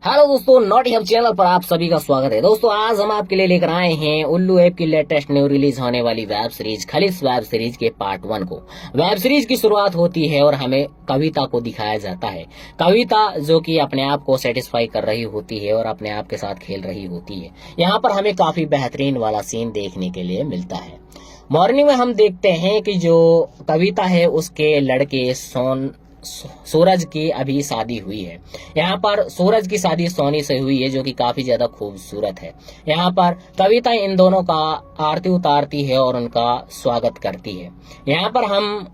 Hello दोस्तों, naughty hub channel पर आप सभी का स्वागत है। दोस्तों, आज हम आपके लिए लेकर आए हैं उल्लू ऐप की लेटेस्ट न्यू रिलीज होने वाली वेब सीरीज खलीस वेब सीरीज के पार्ट 1 को। वेब सीरीज की शुरुआत होती है और हमें कविता को दिखाया जाता है। कविता जो कि अपने आप को सेटिस्फाई कर रही होती है और अपने आप के साथ खेल रही होती है। यहाँ पर हमें काफी बेहतरीन वाला सीन देखने के लिए मिलता है। मॉर्निंग में हम देखते हैं कि जो कविता है उसके लड़के सूरज की अभी शादी हुई है। यहाँ पर सूरज की शादी सोनी से हुई है जो कि काफी ज्यादा खूबसूरत है। यहाँ पर कविता इन दोनों का आरती उतारती है और उनका स्वागत करती है। यहाँ पर हम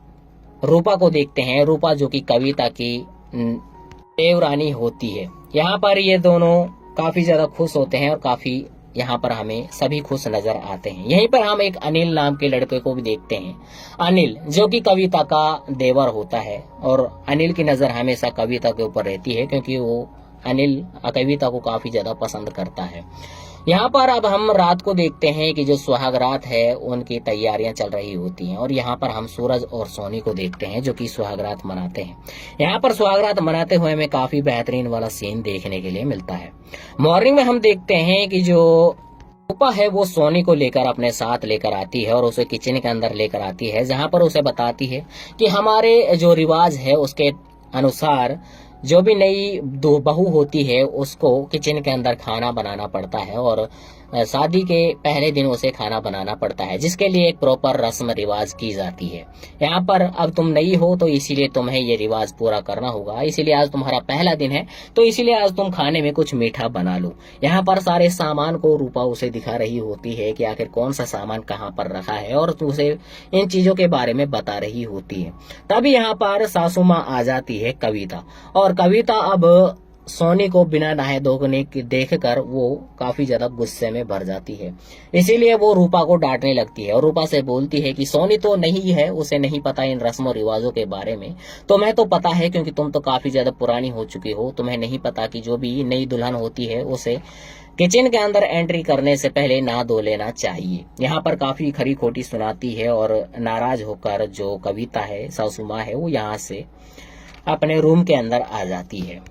रूपा को देखते हैं, रूपा जो कि कविता की देवरानी होती है। यहाँ पर ये दोनों काफी ज्यादा खुश होते हैं और काफी यहाँ पर हमें सभी खुश नजर आते हैं। यहीं पर हम एक अनिल नाम के लड़के को भी देखते हैं। अनिल जो कि कविता का देवर होता है और अनिल की नजर हमेशा कविता के ऊपर रहती है क्योंकि वो अनिल कविता को काफी ज्यादा पसंद करता है। यहाँ पर अब हम रात को देखते हैं कि जो सुहाग रात है उनकी तैयारियां चल रही होती हैं और यहाँ पर हम सूरज और सोनी को देखते हैं जो कि सुहाग रात मनाते हैं। यहाँ पर सुहाग रात मनाते हुए हमें काफी बेहतरीन वाला सीन देखने के लिए मिलता है। मॉर्निंग में हम देखते हैं कि जो रूपा है वो सोनी को लेकर अपने साथ लेकर आती है और उसे किचन के अंदर लेकर आती है, जहाँ पर उसे बताती है कि हमारे जो रिवाज है उसके अनुसार जो भी नई दो बहू होती है उसको किचन के अंदर खाना बनाना पड़ता है और शादी के पहले दिन उसे खाना बनाना पड़ता है, जिसके लिए एक प्रॉपर रस्म रिवाज की जाती है। यहाँ पर अब तुम नई हो तो इसीलिए तुम्हें ये रिवाज पूरा करना होगा, इसीलिए आज तुम्हारा पहला दिन है तो इसीलिए आज तुम खाने में कुछ मीठा बना लो। यहाँ पर सारे सामान को रूपा उसे दिखा रही होती है कि आखिर कौन सा सामान कहाँ पर रखा है और उसे इन चीजों के बारे में बता रही होती है। तभी यहाँ पर सासू माँ आ जाती है कविता, और कविता अब सोनी को बिना नहाए धोने की देखकर वो काफी ज्यादा गुस्से में भर जाती है। इसीलिए वो रूपा को डांटने लगती है और रूपा से बोलती है कि सोनी तो नहीं है, उसे नहीं पता इन रस्म और रिवाजों के बारे में, तुम्हें तो पता है क्योंकि तुम तो काफी ज्यादा पुरानी हो चुकी हो। तुम्हें नहीं पता कि जो भी नई दुल्हन होती है उसे किचन के अंदर एंट्री करने से पहले नहा धो लेना चाहिए। यहाँ पर काफी खरी खोटी सुनाती है और नाराज होकर जो कविता है सासू माँ है वो यहाँ से अपने रूम के अंदर आ जाती है।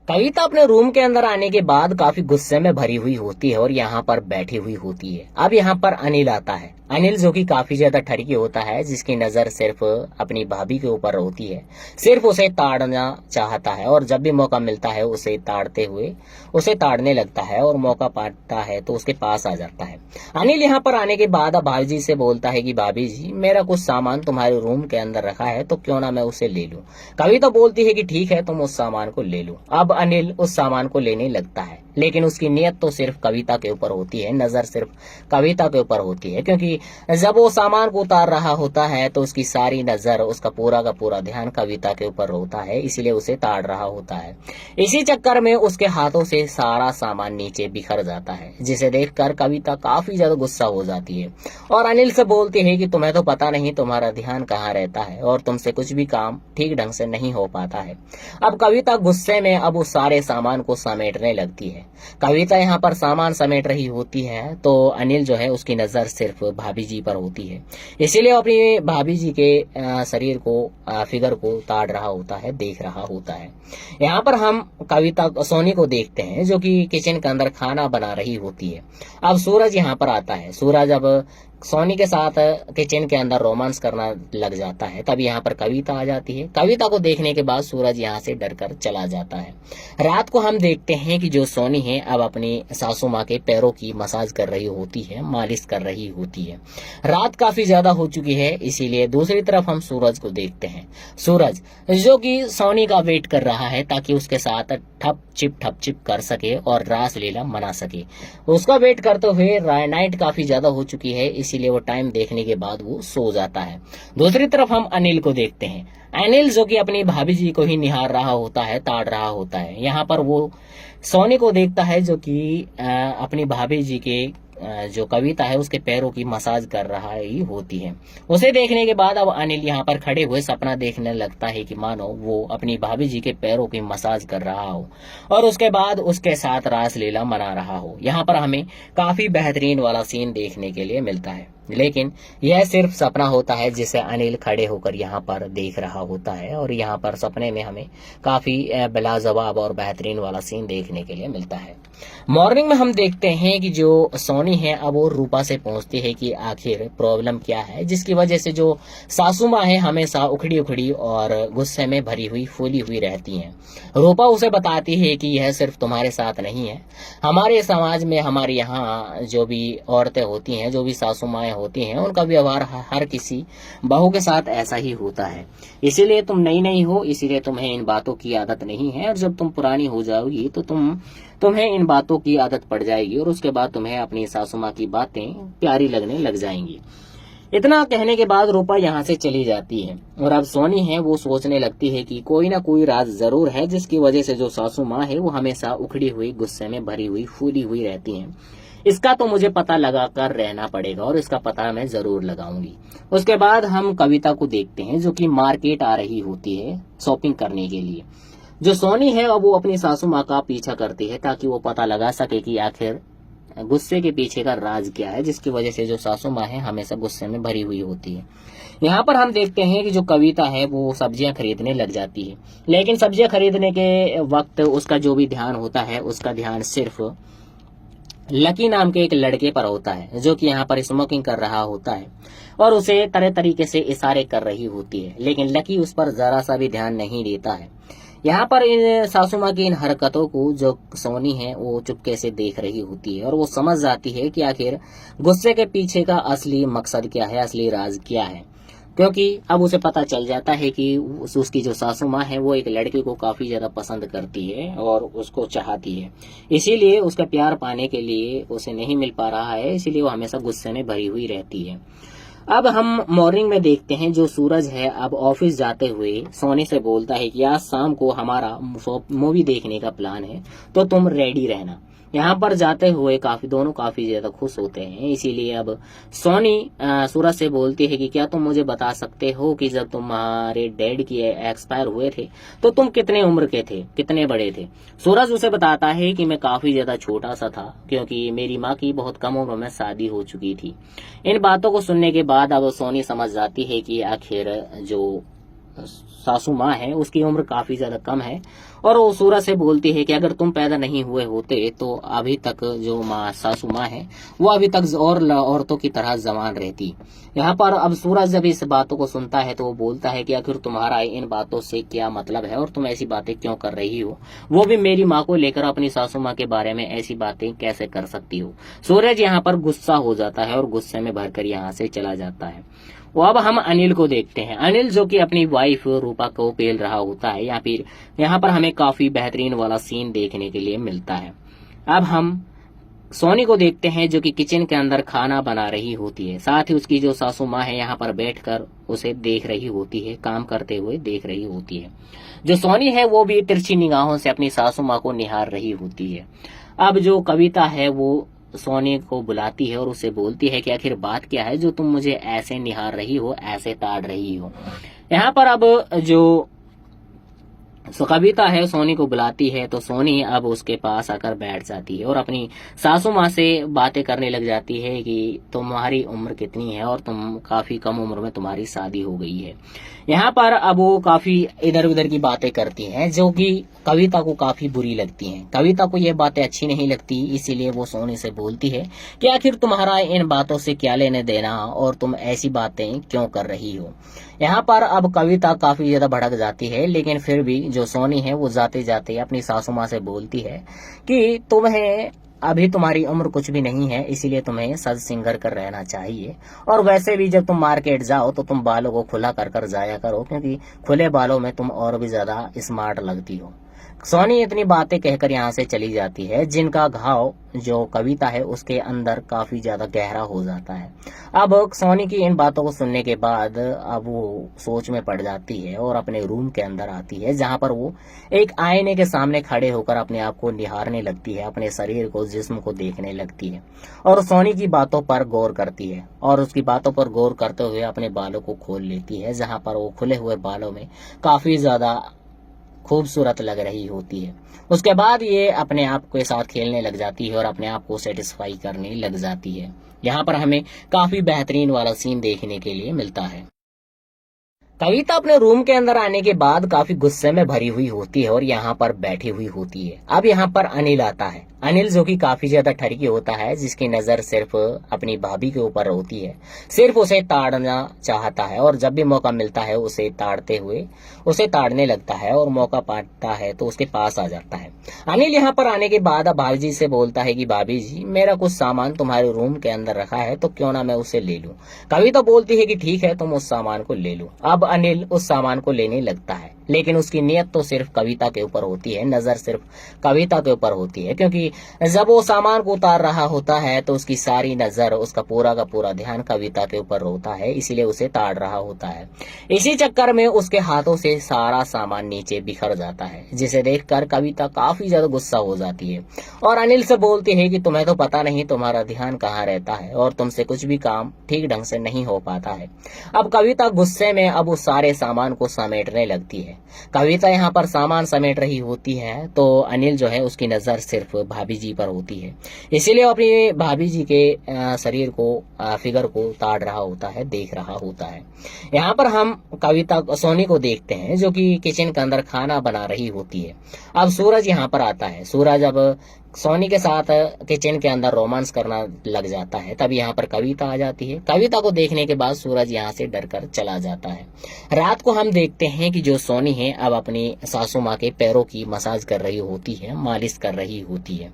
कविता अपने रूम के अंदर आने के बाद काफी गुस्से में भरी हुई होती है और यहाँ पर बैठी हुई होती है। अब यहाँ पर अनिल आता है। अनिल जो कि काफी ज्यादा ठरकी होता है, जिसकी नजर सिर्फ अपनी भाभी के ऊपर होती है, सिर्फ उसे ताड़ना चाहता है और जब भी मौका मिलता है उसे ताड़ने लगता है और मौका पाता है तो उसके पास आ जाता है। अनिल यहाँ पर आने के बाद अब भाभी जी से बोलता है कि भाभी जी, मेरा कुछ सामान तुम्हारे रूम के अंदर रखा है तो क्यों ना मैं उसे ले लूं। कविता बोलती है कि ठीक है, तुम उस सामान को ले लो। अब अनिल उस सामान को लेने लगता है, लेकिन उसकी नियत तो सिर्फ कविता के ऊपर होती है, नजर सिर्फ कविता के ऊपर होती है, क्योंकि जब वो सामान को उतार रहा होता है तो उसकी सारी नजर, उसका पूरा का पूरा ध्यान कविता के ऊपर होता है, इसीलिए उसे ताड़ रहा होता है। इसी चक्कर में उसके हाथों से सारा सामान नीचे बिखर जाता है, जिसे देखकर कविता काफी ज्यादा गुस्सा हो जाती है और अनिल से बोलती है कि तुम्हें तो पता नहीं तुम्हारा ध्यान कहाँ रहता है और तुमसे कुछ भी काम ठीक ढंग से नहीं हो पाता है। अब कविता गुस्से में अब उस सारे सामान को समेटने लगती है। कविता यहाँ पर सामान समेट रही होती है तो अनिल जो है उसकी नजर सिर्फ भाभी जी पर होती है, इसीलिए अपनी भाभी जी के शरीर को, फिगर को ताड़ रहा होता है, देख रहा होता है। यहाँ पर हम कविता सोनी को देखते हैं जो कि किचन के अंदर खाना बना रही होती है। अब सूरज यहाँ पर आता है। सूरज अब सोनी के साथ किचन के अंदर रोमांस करना लग जाता है। तब यहाँ पर कविता आ जाती है। कविता को देखने के बाद सूरज यहाँ से डरकर चला जाता है। रात को हम देखते हैं कि जो सोनी है अब अपनी सासू माँ के पैरों की मसाज कर रही होती है, मालिश कर रही होती है। रात काफी ज्यादा हो चुकी है, इसीलिए दूसरी तरफ हम सूरज को देखते हैं। सूरज जो कि सोनी का वेट कर रहा है ताकि उसके साथ ठप चिप कर सके और रास लीला मना सके। उसका वेट करते हुए नाइट काफी ज्यादा हो चुकी है, इसीलिए वो टाइम देखने के बाद वो सो जाता है। दूसरी तरफ हम अनिल को देखते हैं। अनिल जो कि अपनी भाभी जी को ही निहार रहा होता है, ताड़ रहा होता है। यहाँ पर वो सोनी को देखता है जो कि अपनी भाभी जी के जो कविता है उसके पैरों की मसाज कर रहा ही होती है। उसे देखने के बाद अब अनिल यहाँ पर खड़े हुए सपना देखने लगता है कि मानो वो अपनी भाभी जी के पैरों की मसाज कर रहा हो और उसके बाद उसके साथ रास लीला मना रहा हो। यहाँ पर हमें काफी बेहतरीन वाला सीन देखने के लिए मिलता है। लेकिन यह सिर्फ सपना होता है जिसे अनिल खड़े होकर यहाँ पर देख रहा होता है, और यहाँ पर सपने में हमें काफी लाजवाब और बेहतरीन वाला सीन देखने के लिए मिलता है। मॉर्निंग में हम देखते हैं कि जो सोनी है अब वो रूपा से पूछती है कि आखिर प्रॉब्लम क्या है, जिसकी वजह से जो सासू माँ है हमेशा उखड़ी उखड़ी और गुस्से में भरी हुई फूली हुई रहती हैं। रूपा उसे बताती है कि यह सिर्फ तुम्हारे साथ नहीं है, हमारे समाज में, हमारे यहाँ जो भी औरतें होती हैं, जो भी सासू माएँ होती हैं, उनका व्यवहार हर किसी बहू के साथ ऐसा ही होता है। इसीलिए तुम नई नई हो, इसीलिए तुम्हें इन बातों की आदत नहीं है, और जब तुम पुरानी हो जाओगी तो तुम्हें इन बातों की आदत पड़ जाएगी, और उसके बाद तुम्हें अपनी सासू माँ की बातें प्यारी लगने लग जाएंगी। इतना कहने के बाद रूपा यहाँ से चली जाती है, और अब सोनी है वो सोचने लगती है कि कोई ना कोई राज जरूर है जिसकी वजह से जो सासू माँ है वो हमेशा उखड़ी हुई, गुस्से में भरी हुई, फूली हुई रहती हैं। इसका तो मुझे पता लगा कर रहना पड़ेगा, और इसका पता मैं जरूर लगाऊंगी। उसके बाद हम कविता को देखते हैं जो कि मार्केट आ रही होती है शॉपिंग करने के लिए। जो सोनी है अब वो अपनी सासू माँ का पीछा करती है ताकि वो पता लगा सके कि आखिर गुस्से के पीछे का राज क्या है, जिसकी वजह से जो सासू माँ है हमेशा गुस्से में भरी हुई होती है। यहाँ पर हम देखते हैं कि जो कविता है वो सब्जियां खरीदने लग जाती है, लेकिन सब्जियां खरीदने के वक्त उसका जो भी ध्यान होता है उसका ध्यान सिर्फ लकी नाम के एक लड़के पर होता है, जो कि यहाँ पर स्मोकिंग कर रहा होता है और उसे तरह तरीके से इशारे कर रही होती है, लेकिन लकी उस पर जरा सा भी ध्यान नहीं देता है। यहाँ पर इन सासू माँ की इन हरकतों को जो सोनी है वो चुपके से देख रही होती है, और वो समझ जाती है कि आखिर गुस्से के पीछे का असली मकसद क्या है, असली राज क्या है। क्योंकि अब उसे पता चल जाता है कि उसकी जो सासू माँ है वो एक लड़के को काफी ज्यादा पसंद करती है और उसको चाहती है, इसीलिए उसका प्यार पाने के लिए उसे नहीं मिल पा रहा है, इसीलिए वो हमेशा गुस्से में भरी हुई रहती है। अब हम मॉर्निंग में देखते हैं जो सूरज है अब ऑफिस जाते हुए सोनी से बोलता है कि आज शाम को हमारा मूवी देखने का प्लान है, तो तुम रेडी रहना। यहाँ पर जाते हुए दोनों काफी ज्यादा खुश होते हैं, इसीलिए अब सोनी सूरज से बोलती है कि क्या तुम मुझे बता सकते हो कि जब तुम्हारे डैड की एक्सपायर हुए थे तो तुम कितने उम्र के थे, कितने बड़े थे। सूरज उसे बताता है कि मैं काफी ज्यादा छोटा सा था, क्योंकि मेरी माँ की बहुत कम उम्र में शादी हो चुकी थी। इन बातों को सुनने के बाद अब सोनी समझ जाती है कि आखिर जो सासू माँ है उसकी उम्र काफी ज्यादा कम है, और वो सूरज से बोलती है कि अगर तुम पैदा नहीं हुए होते तो अभी तक जो सासू माँ है वो अभी तक और औरतों की तरह जवान रहती। यहाँ पर अब सूरज जब इस बातों को सुनता है तो वो बोलता है कि आखिर तुम्हारा इन बातों से क्या मतलब है, और तुम ऐसी बातें क्यों कर रही हो, वो भी मेरी माँ को लेकर अपनी सासू माँ के बारे में ऐसी बातें कैसे कर सकती हो। सूरज यहाँ पर गुस्सा हो जाता है और गुस्से में भरकर यहाँ से चला जाता है। वो अब हम अनिल को देखते हैं। अनिल जो कि अपनी वाइफ रूपा को पेल रहा होता है, या फिर यहाँ पर हमें काफी बेहतरीन वाला सीन देखने के लिए मिलता है। अब हम सोनी को देखते हैं जो कि किचन के अंदर खाना बना रही होती है, साथ ही उसकी जो सासू माँ है यहाँ पर बैठकर उसे देख रही होती है, काम करते हुए देख रही होती है। जो सोनी है वो भी तिरछी निगाहों से अपनी सासू माँ को निहार रही होती है। अब जो कविता है वो सोनी को बुलाती है और उसे बोलती है कि आखिर बात क्या है जो तुम मुझे ऐसे निहार रही हो, ऐसे ताड़ रही हो। यहाँ पर अब जो कविता है सोनी को बुलाती है तो सोनी अब उसके पास आकर बैठ जाती है और अपनी सासू माँ से बातें करने लग जाती है कि तुम्हारी उम्र कितनी है और तुम काफी कम उम्र में तुम्हारी शादी हो गई है। यहाँ पर अब वो काफी इधर उधर की बातें करती हैं जो कि कविता को काफी बुरी लगती हैं। कविता को ये बातें अच्छी नहीं लगती, इसीलिए वो सोनी से बोलती है कि आखिर तुम्हारा इन बातों से क्या लेने देना और तुम ऐसी बातें क्यों कर रही हो। यहाँ पर अब कविता काफी ज्यादा भड़क जाती है, लेकिन फिर भी जो सोनी है वो जाते जाते अपनी सासू माँ से बोलती है कि तुम्हें अभी तुम्हारी उम्र कुछ भी नहीं है, इसीलिए तुम्हें सज सिंगर कर रहना चाहिए, और वैसे भी जब तुम मार्केट जाओ तो तुम बालों को खुला कर कर जाया करो, क्योंकि खुले बालों में तुम और भी ज्यादा स्मार्ट लगती हो। सोनी इतनी बातें कहकर यहाँ से चली जाती है, जिनका घाव जो कविता है उसके अंदर काफी ज्यादा गहरा हो जाता है। अब सोनी की इन बातों को सुनने के बाद अब वो सोच में पड़ जाती है और अपने रूम के अंदर आती है, जहाँ पर वो एक आईने के सामने खड़े होकर अपने आप को निहारने लगती है, अपने शरीर को, जिस्म को देखने लगती है और सोनी की बातों पर गौर करती है, और उसकी बातों पर गौर करते हुए अपने बालों को खोल लेती है, जहाँ पर वो खुले हुए बालों में काफी ज्यादा खूबसूरत लग रही होती है। उसके बाद ये अपने आप के साथ खेलने लग जाती है और अपने आप को सेटिस्फाई करने लग जाती है। यहाँ पर हमें काफी बेहतरीन वाला सीन देखने के लिए मिलता है। कविता अपने रूम के अंदर आने के बाद काफी गुस्से में भरी हुई होती है और यहाँ पर बैठी हुई होती है। अब यहाँ पर अनिल आता है। अनिल जो कि काफी ज्यादा ठरकी होता है, जिसकी नजर सिर्फ अपनी भाभी के ऊपर होती है, सिर्फ उसे ताड़ना चाहता है और जब भी मौका मिलता है उसे ताड़ने लगता है और मौका पाता है तो उसके पास आ जाता है। अनिल यहाँ पर आने के बाद अब भाभी जी से बोलता है कि भाभी जी, मेरा कुछ सामान तुम्हारे रूम के अंदर रखा है तो क्यों ना मैं उसे ले लूं। कविता बोलती है कि ठीक है, तुम उस सामान को ले लो। अब अनिल उस सामान को लेने लगता है, लेकिन उसकी नियत तो सिर्फ कविता के ऊपर होती है, नजर सिर्फ कविता के ऊपर होती है, क्योंकि जब वो सामान को उतार रहा होता है तो उसकी सारी नजर, उसका पूरा का पूरा ध्यान कविता के ऊपर होता है, इसीलिए उसे ताड़ रहा होता है। इसी चक्कर में उसके हाथों से सारा सामान नीचे बिखर जाता है, जिसे देखकर कविता काफी ज्यादा गुस्सा हो जाती है और अनिल से बोलती है कि तुम्हें तो पता नहीं तुम्हारा ध्यान कहाँ रहता है और तुमसे कुछ भी काम ठीक ढंग से नहीं हो पाता है। अब कविता गुस्से में अब उस सारे सामान को समेटने लगती है। कविता यहाँ पर सामान समेट रही होती है तो अनिल जो है उसकी नजर सिर्फ भाभी जी पर होती है, इसीलिए अपनी भाभी जी के शरीर को, फिगर को ताड़ रहा होता है, देख रहा होता है। यहाँ पर हम कविता सोनी को देखते हैं जो कि किचन के अंदर खाना बना रही होती है। अब सूरज यहाँ पर आता है। सूरज अब सोनी के साथ किचन के अंदर रोमांस करना लग जाता है। तब यहाँ पर कविता आ जाती है। कविता को देखने के बाद सूरज यहाँ से डरकर चला जाता है। रात को हम देखते हैं कि जो सोनी है अब अपनी सासू माँ के पैरों की मसाज कर रही होती है, मालिश कर रही होती है।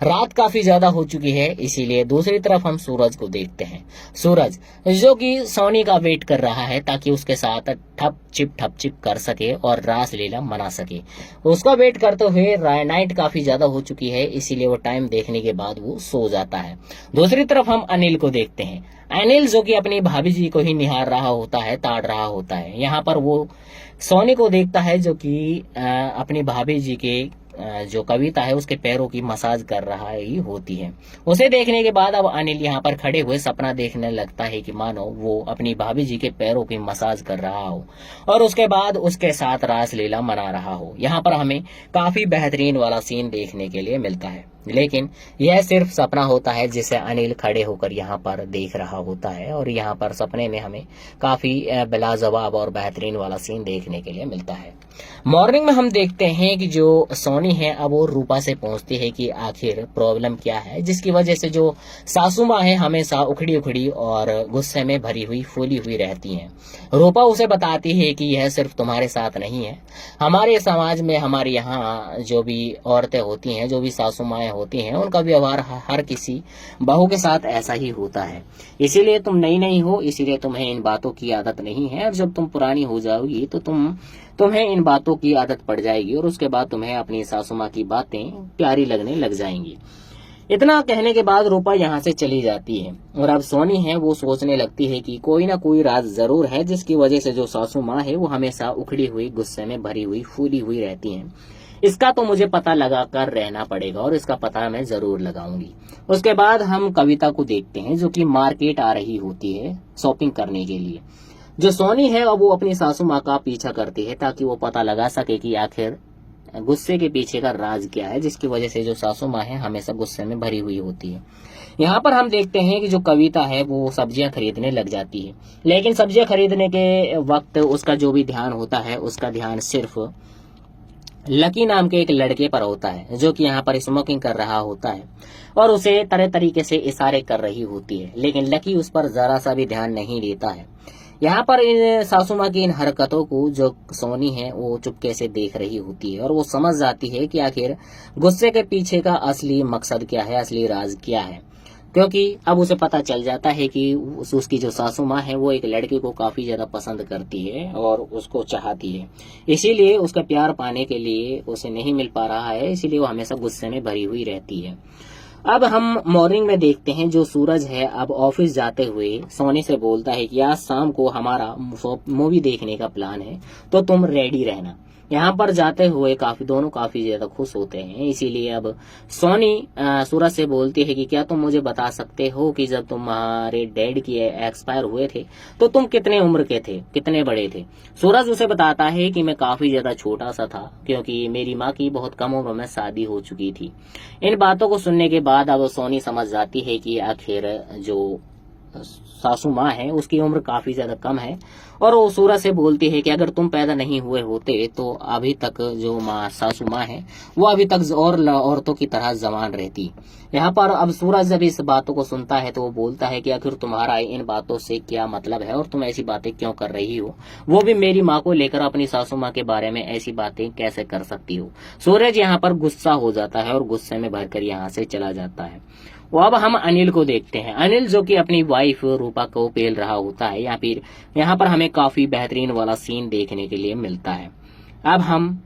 रात काफी ज्यादा हो चुकी है, इसीलिए दूसरी तरफ हम सूरज को देखते हैं। सूरज जो कि सोनी का वेट कर रहा है ताकि उसके साथ ठप चिप कर सके और रास लीला मना सके। उसका वेट करते हुए नाइट काफी ज्यादा हो चुकी है, इसीलिए वो टाइम देखने के बाद वो सो जाता है। दूसरी तरफ हम अनिल को देखते हैं। अनिल जो कि अपनी भाभी जी को ही निहार रहा होता है, ताड़ रहा होता है। यहाँ पर वो सोनी को देखता है जो कि अपनी भाभी जी के जो कविता है उसके पैरों की मसाज कर रहा ही होती है। उसे देखने के बाद अब अनिल यहाँ पर खड़े हुए सपना देखने लगता है कि मानो वो अपनी भाभी जी के पैरों की मसाज कर रहा हो और उसके बाद उसके साथ रास लीला मना रहा हो। यहाँ पर हमें काफी बेहतरीन वाला सीन देखने के लिए मिलता है, लेकिन यह सिर्फ सपना होता है जिसे अनिल खड़े होकर यहाँ पर देख रहा होता है और यहाँ पर सपने में हमें काफी लाजवाब और बेहतरीन वाला सीन देखने के लिए मिलता है। मॉर्निंग में हम देखते हैं कि जो सोनी है अब वो रूपा से पूछती है कि आखिर प्रॉब्लम क्या है, जिसकी वजह से जो सासू माँ है हमेशा उखड़ी उखड़ी और गुस्से में भरी हुई, फूली हुई रहती हैं। रूपा उसे बताती है कि यह सिर्फ तुम्हारे साथ नहीं है, हमारे समाज में, हमारे यहाँ जो भी औरतें होती हैं, जो भी सासू माएँ होती हैं, उनका व्यवहार हर किसी बहू के साथ ऐसा ही होता है। इसीलिए तुम नई नहीं हो, इसीलिए तुम्हें इन बातों की आदत नहीं है और जब तुम पुरानी हो जाओगी तो तुम्हें इन बातों की आदत पड़ जाएगी और उसके बाद तुम्हें अपनी सासू माँ की बातें प्यारी लगने लग जाएंगी। इतना कहने के बाद रूपा यहाँ से चली जाती है और अब सोनी है वो सोचने लगती है कि कोई ना कोई राज जरूर है जिसकी वजह से जो सासू माँ है वो हमेशा उखड़ी हुई, गुस्से में भरी हुई, फूली हुई रहती हैं। इसका तो मुझे पता लगा कर रहना पड़ेगा और इसका पता मैं जरूर लगाऊंगी। उसके बाद हम कविता को देखते हैं जो कि मार्केट आ रही होती है शॉपिंग करने के लिए। जो सोनी है अब वो अपनी सासू माँ का पीछा करती है ताकि वो पता लगा सके कि आखिर गुस्से के पीछे का राज क्या है, जिसकी वजह से जो सासू माँ है हमेशा गुस्से में भरी हुई होती है। यहाँ पर हम देखते हैं कि जो कविता है वो सब्जियां खरीदने लग जाती है, लेकिन सब्जियां खरीदने के वक्त उसका जो भी ध्यान होता है उसका ध्यान सिर्फ लकी नाम के एक लड़के पर होता है जो कि यहाँ पर स्मोकिंग कर रहा होता है और उसे तरह तरीके से इशारे कर रही होती है, लेकिन लकी उस पर जरा सा भी ध्यान नहीं देता है। यहाँ पर इन सासू माँ की इन हरकतों को जो सोनी है वो चुपके से देख रही होती है और वो समझ जाती है कि आखिर गुस्से के पीछे का असली मकसद क्या है, असली राज क्या है, क्योंकि अब उसे पता चल जाता है कि उसकी जो सासू माँ है वो एक लड़के को काफी ज्यादा पसंद करती है और उसको चाहती है, इसीलिए उसका प्यार पाने के लिए उसे नहीं मिल पा रहा है, इसीलिए वो हमेशा गुस्से में भरी हुई रहती है। अब हम मॉर्निंग में देखते हैं जो सूरज है अब ऑफिस जाते हुए सोनी से बोलता है कि आज शाम को हमारा मूवी देखने का प्लान है तो तुम रेडी रहना। यहाँ पर जाते हुए दोनों काफी ज्यादा खुश होते हैं। इसीलिए अब सोनी सूरज से बोलती है कि क्या तुम मुझे बता सकते हो कि जब तुम्हारे डैड की एक्सपायर हुए थे तो तुम कितने उम्र के थे, कितने बड़े थे। सूरज उसे बताता है कि मैं काफी ज्यादा छोटा सा था, क्योंकि मेरी माँ की बहुत कम उम्र में शादी हो चुकी थी। इन बातों को सुनने के बाद अब सोनी समझ जाती है कि आखिर जो सासू माँ है उसकी उम्र काफी ज्यादा कम है, और वो सूरज से बोलती है कि अगर तुम पैदा नहीं हुए होते तो अभी तक जो सासू माँ है वो अभी तक और औरतों की तरह जवान रहती। यहाँ पर अब सूरज जब इस बातों को सुनता है तो वो बोलता है कि आखिर तुम्हारा इन बातों से क्या मतलब है और तुम ऐसी बातें क्यों कर रही हो, वो भी मेरी माँ को लेकर। अपनी सासू माँ के बारे में ऐसी बातें कैसे कर सकती हो। सूरज यहाँ पर गुस्सा हो जाता है और गुस्से में भरकर यहाँ से चला जाता है। वो अब हम अनिल को देखते हैं। अनिल जो कि अपनी वाइफ रूपा को पेल रहा होता है, या फिर यहाँ पर हमें काफी बेहतरीन वाला सीन देखने के लिए मिलता है। अब हम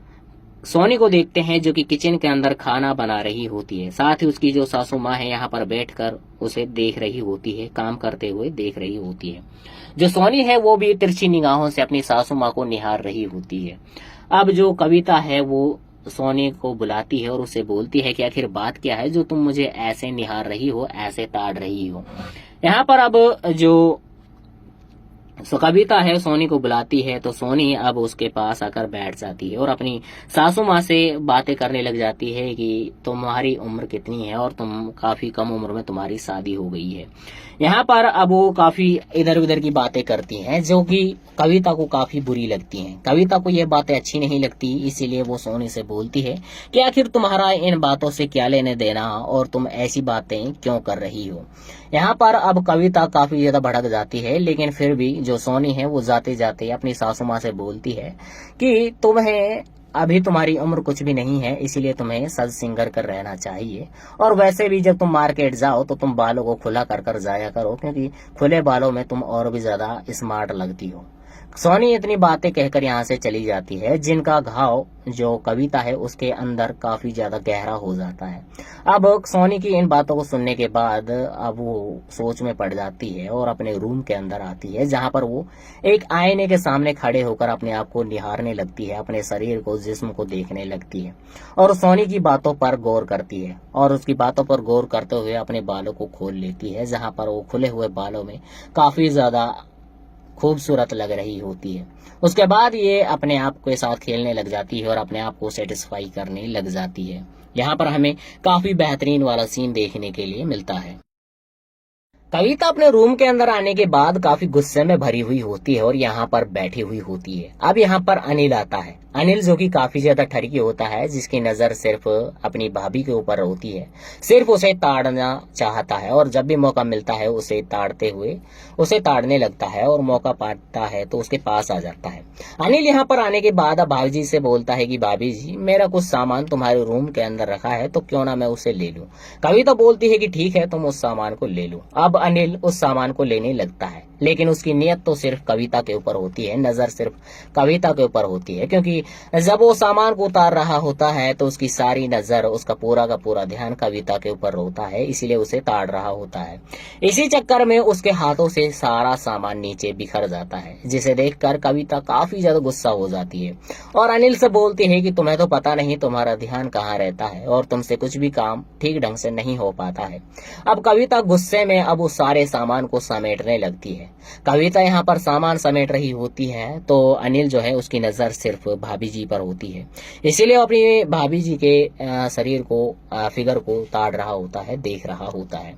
सोनी को देखते हैं जो कि किचन के अंदर खाना बना रही होती है। साथ ही उसकी जो सासू माँ है यहाँ पर बैठकर उसे देख रही होती है, काम करते हुए देख रही होती है। जो सोनी है वो भी तिरछी निगाहों से अपनी सासू माँ को निहार रही होती है। अब जो कविता है वो सोनी को बुलाती है और उसे बोलती है कि आखिर बात क्या है जो तुम मुझे ऐसे निहार रही हो, ऐसे ताड़ रही हो। यहाँ पर अब जो कविता है सोनी को बुलाती है तो सोनी अब उसके पास आकर बैठ जाती है और अपनी सासू माँ से बातें करने लग जाती है कि तुम्हारी उम्र कितनी है और तुम काफी कम उम्र में तुम्हारी शादी हो गई है। यहाँ पर अब वो काफी इधर उधर की बातें करती हैं जो कि कविता को काफी बुरी लगती हैं। कविता को ये बातें अच्छी नहीं लगती, इसीलिए वो सोनी से बोलती है कि आखिर तुम्हारा इन बातों से क्या लेने देना और तुम ऐसी बातें क्यों कर रही हो। यहाँ पर अब कविता काफी ज्यादा भड़क जाती है, लेकिन फिर भी जो सोनी है वो जाते जाते अपनी सासू माँ से बोलती है कि तुम्हें अभी तुम्हारी उम्र कुछ भी नहीं है, इसीलिए तुम्हें सज सिंगर कर रहना चाहिए। और वैसे भी जब तुम मार्केट जाओ तो तुम बालों को खुला कर कर जाया करो, क्योंकि खुले बालों में तुम और भी ज्यादा स्मार्ट लगती हो। सोनी इतनी बातें कहकर यहाँ से चली जाती है, जिनका घाव जो कविता है उसके अंदर काफी ज्यादा गहरा हो जाता है। अब सोनी की इन बातों को सुनने के बाद अब वो सोच में पड़ जाती है और अपने रूम के अंदर आती है, जहाँ पर वो एक आईने के सामने खड़े होकर अपने आप को निहारने लगती है, अपने शरीर को, जिस्म को देखने लगती है और सोनी की बातों पर गौर करती है। और उसकी बातों पर गौर करते हुए अपने बालों को खोल लेती है, जहाँ पर वो खुले हुए बालों में काफी ज्यादा खूबसूरत लग रही होती है। उसके बाद ये अपने आप के साथ खेलने लग जाती है और अपने आप को सेटिस्फाई करने लग जाती है। यहाँ पर हमें काफी बेहतरीन वाला सीन देखने के लिए मिलता है। कविता अपने रूम के अंदर आने के बाद काफी गुस्से में भरी हुई होती है और यहाँ पर बैठी हुई होती है। अब यहाँ पर अनिल आता है। अनिल जो कि काफी ज्यादा ठरकी होता है, जिसकी नजर सिर्फ अपनी भाभी के ऊपर होती है, सिर्फ उसे ताड़ना चाहता है और जब भी मौका मिलता है उसे ताड़ने लगता है और मौका पाता है तो उसके पास आ जाता है। अनिल यहाँ पर आने के बाद अब भाभी जी से बोलता है कि भाभी जी, मेरा कुछ सामान तुम्हारे रूम के अंदर रखा है तो क्यों ना मैं उसे ले लूं। कविता बोलती है कि ठीक है, तुम उस सामान को ले लो। अब अनिल उस सामान को लेने लगता है, लेकिन उसकी नियत तो सिर्फ कविता के ऊपर होती है, नजर सिर्फ कविता के ऊपर होती है, क्योंकि जब वो सामान को उतार रहा होता है तो उसकी सारी नजर, उसका पूरा का पूरा ध्यान कविता के ऊपर होता है, इसीलिए उसे ताड़ रहा होता है। इसी चक्कर में उसके हाथों से सारा सामान नीचे बिखर जाता है, जिसे देखकर कविता काफी ज्यादा गुस्सा हो जाती है और अनिल से बोलती है कि तुम्हें तो पता नहीं तुम्हारा ध्यान कहाँ रहता है और तुमसे कुछ भी काम ठीक ढंग से नहीं हो पाता है। अब कविता गुस्से में अब उस सारे सामान को समेटने लगती है। कविता यहाँ पर सामान समेट रही होती है तो अनिल जो है उसकी नजर सिर्फ भाभी जी पर होती है, इसीलिए अपनी भाभी जी के शरीर को, फिगर को ताड़ रहा होता है, देख रहा होता है।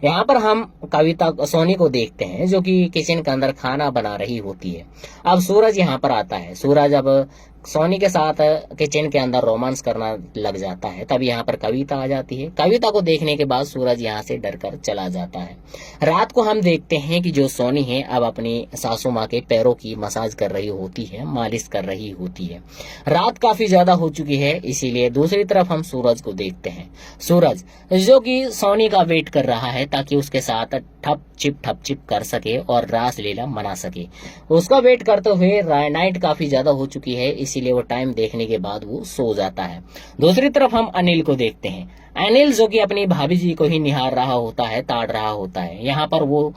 यहाँ पर हम कविता सोनी को देखते हैं जो कि किचन के अंदर खाना बना रही होती है। अब सूरज यहाँ पर आता है। सूरज अब सोनी के साथ किचन के अंदर रोमांस करना लग जाता है। तब यहाँ पर कविता आ जाती है। कविता को देखने के बाद सूरज यहाँ से डरकर चला जाता है। रात को हम देखते हैं कि जो सोनी है अब अपनी सासू माँ के पैरों की मसाज कर रही होती है, मालिश कर रही होती है। रात काफी ज्यादा हो चुकी है, इसीलिए दूसरी तरफ हम सूरज को देखते हैं। सूरज जो कि सोनी का वेट कर रहा है ताकि उसके साथ ठप चिप कर सके और रास लीला मना सके। उसका वेट करते हुए नाइट काफी ज्यादा हो चुकी है, इसीलिए वो टाइम देखने के बाद वो सो जाता है। दूसरी तरफ हम अनिल को देखते हैं। अनिल जो कि अपनी भाभी जी को ही निहार रहा होता है, ताड़ रहा होता है। यहाँ पर वो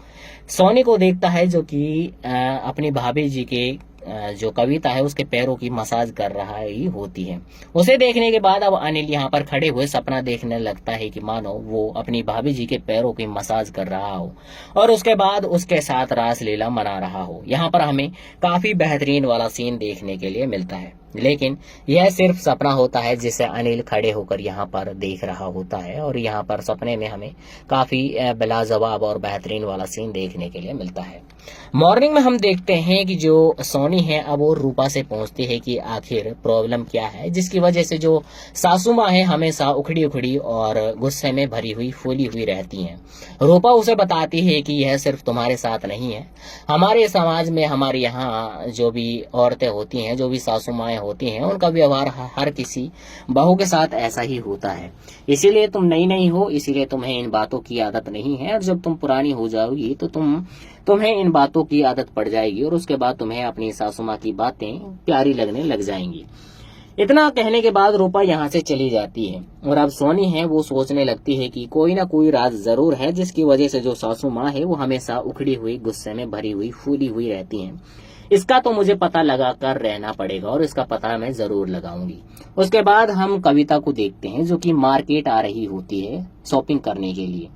सोनी को देखता है जो कि अपनी भाभी जी के जो कविता है उसके पैरों की मसाज कर रहा ही होती है। उसे देखने के बाद अब अनिल यहाँ पर खड़े हुए सपना देखने लगता है कि मानो वो अपनी भाभी जी के पैरों की मसाज कर रहा हो और उसके बाद उसके साथ रासलीला मना रहा हो। यहाँ पर हमें काफी बेहतरीन वाला सीन देखने के लिए मिलता है, लेकिन यह सिर्फ सपना होता है जिसे अनिल खड़े होकर यहाँ पर देख रहा होता है और यहाँ पर सपने में हमें काफी लाजवाब और बेहतरीन वाला सीन देखने के लिए मिलता है। मॉर्निंग में हम देखते हैं कि जो सोनी है अब वो रूपा से पूछती है कि आखिर प्रॉब्लम क्या है, जिसकी वजह से जो सासू माँ है हमेशा उखड़ी उखड़ी और गुस्से में भरी हुई फूली हुई रहती हैं। रूपा उसे बताती है कि यह सिर्फ तुम्हारे साथ नहीं है, हमारे समाज में हमारे यहाँ जो भी औरतें होती हैं, जो भी सासू माएँ होती हैं, उनका व्यवहार हर किसी बहू के साथ ऐसा ही होता है। इसीलिए तुम नई नहीं हो, इसीलिए तुम्हें इन बातों की आदत नहीं है और जब तुम पुरानी हो जाओगी तो तुम्हें इन बातों की आदत पड़ जाएगी और उसके बाद तुम्हें अपनी सासू माँ की बातें प्यारी लगने लग जाएंगी। इतना कहने के बाद रूपा यहाँ से चली जाती है और अब सोनी है वो सोचने लगती है कि कोई ना कोई राज जरूर है जिसकी वजह से जो सासू माँ है वो हमेशा उखड़ी हुई, गुस्से में भरी हुई, फूली हुई रहती हैं। इसका तो मुझे पता लगा कर रहना पड़ेगा और इसका पता मैं जरूर लगाऊंगी। उसके बाद हम कविता को देखते हैं जो कि मार्केट आ रही होती है शॉपिंग करने के लिए।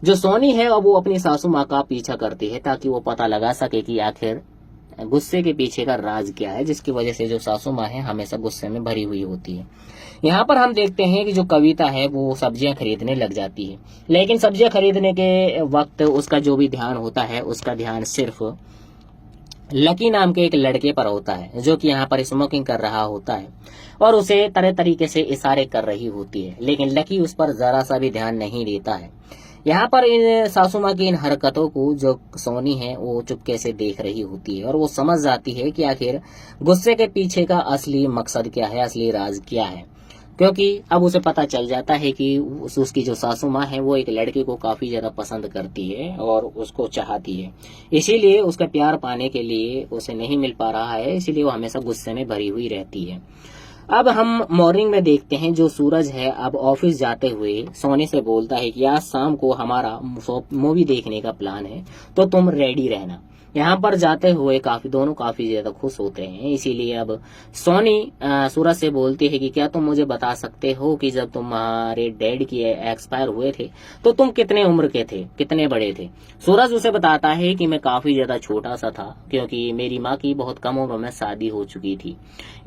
जो सोनी है अब वो अपनी सासू माँ का पीछा करती है ताकि वो पता लगा सके कि आखिर गुस्से के पीछे का राज क्या है, जिसकी वजह से जो सासू माँ है हमेशा गुस्से में भरी हुई होती है। यहाँ पर हम देखते हैं कि जो कविता है वो सब्जियां खरीदने लग जाती है, लेकिन सब्जियां खरीदने के वक्त उसका जो भी ध्यान होता है उसका ध्यान सिर्फ लकी नाम के एक लड़के पर होता है जो कि यहाँ पर स्मोकिंग कर रहा होता है और उसे तरह तरीके से इशारे कर रही होती है, लेकिन लकी उस पर जरा सा भी ध्यान नहीं देता है। यहाँ पर इन सासू माँ की इन हरकतों को जो सोनी है वो चुपके से देख रही होती है और वो समझ जाती है कि आखिर गुस्से के पीछे का असली मकसद क्या है, असली राज क्या है, क्योंकि अब उसे पता चल जाता है कि उसकी जो सासू माँ है वो एक लड़के को काफी ज्यादा पसंद करती है और उसको चाहती है, इसीलिए उसका प्यार पाने के लिए उसे नहीं मिल पा रहा है, इसीलिए वो हमेशा गुस्से में भरी हुई रहती है। अब हम मॉर्निंग में देखते हैं जो सूरज है अब ऑफिस जाते हुए सोनी से बोलता है कि आज शाम को हमारा मूवी देखने का प्लान है तो तुम रेडी रहना। यहाँ पर जाते हुए दोनों काफी ज्यादा खुश होते हैं, इसीलिए अब सोनी सूरज से बोलती है कि क्या तुम मुझे बता सकते हो कि जब तुम्हारे डैड की एक्सपायर हुए थे तो तुम कितने उम्र के थे, कितने बड़े थे। सूरज उसे बताता है कि मैं काफी ज्यादा छोटा सा था क्योंकि मेरी माँ की बहुत कम उम्र में शादी हो चुकी थी।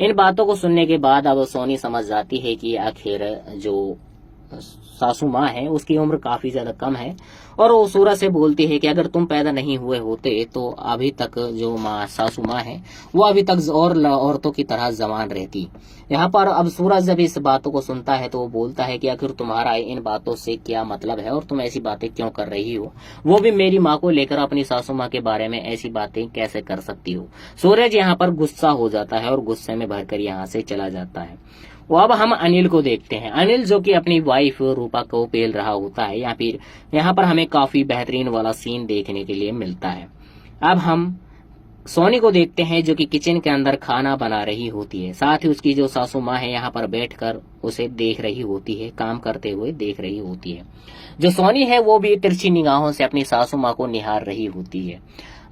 इन बातों को सुनने के बाद अब सोनी समझ जाती है कि आखिर जो सासू माँ है उसकी उम्र काफी ज्यादा कम है और वो सूरज से बोलती है कि अगर तुम पैदा नहीं हुए होते तो अभी तक जो सासू माँ है वो अभी तक और औरतों की तरह जवान रहती। यहाँ पर अब सूरज जब इस बातों को सुनता है तो वो बोलता है कि आखिर तुम्हारा इन बातों से क्या मतलब है और तुम ऐसी बातें क्यों कर रही हो, वो भी मेरी माँ को लेकर अपनी सासू माँ के बारे में ऐसी बातें कैसे कर सकती हो। सूरज यहाँ पर गुस्सा हो जाता है और गुस्से में भरकर यहाँ से चला जाता है। वो अब हम अनिल को देखते हैं, अनिल जो कि अपनी वाइफ रूपा को पेल रहा होता है या फिर यहाँ पर हमें काफी बेहतरीन वाला सीन देखने के लिए मिलता है। अब हम सोनी को देखते हैं जो कि किचन के अंदर खाना बना रही होती है, साथ ही उसकी जो सासू माँ है यहाँ पर बैठकर उसे देख रही होती है, काम करते हुए देख रही होती है। जो सोनी है वो भी तिरछी निगाहों से अपनी सासू माँ को निहार रही होती है।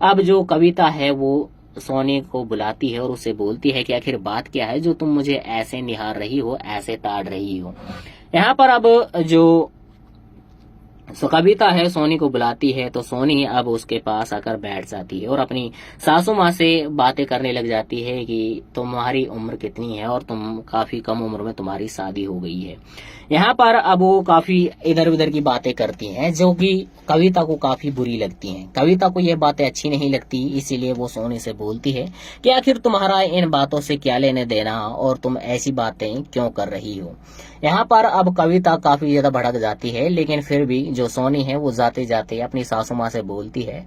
अब जो कविता है वो सोनी को बुलाती है और उसे बोलती है कि आखिर बात क्या है जो तुम मुझे ऐसे निहार रही हो, ऐसे ताड़ रही हो। यहाँ पर अब जो कविता है सोनी को बुलाती है तो सोनी अब उसके पास आकर बैठ जाती है और अपनी सासू माँ से बातें करने लग जाती है कि तुम्हारी उम्र कितनी है और तुम काफी कम उम्र में तुम्हारी शादी हो गई है। यहाँ पर अब वो काफी इधर उधर की बातें करती हैं जो कि कविता को काफी बुरी लगती हैं। कविता को ये बातें अच्छी नहीं लगती, इसीलिए वो सोनी से बोलती है कि आखिर तुम्हारा इन बातों से क्या लेने देना और तुम ऐसी बातें क्यों कर रही हो। यहाँ पर अब कविता काफी ज्यादा भड़क जाती है, लेकिन फिर भी जो सोनी है वो जाते जाते अपनी सासू माँ से बोलती है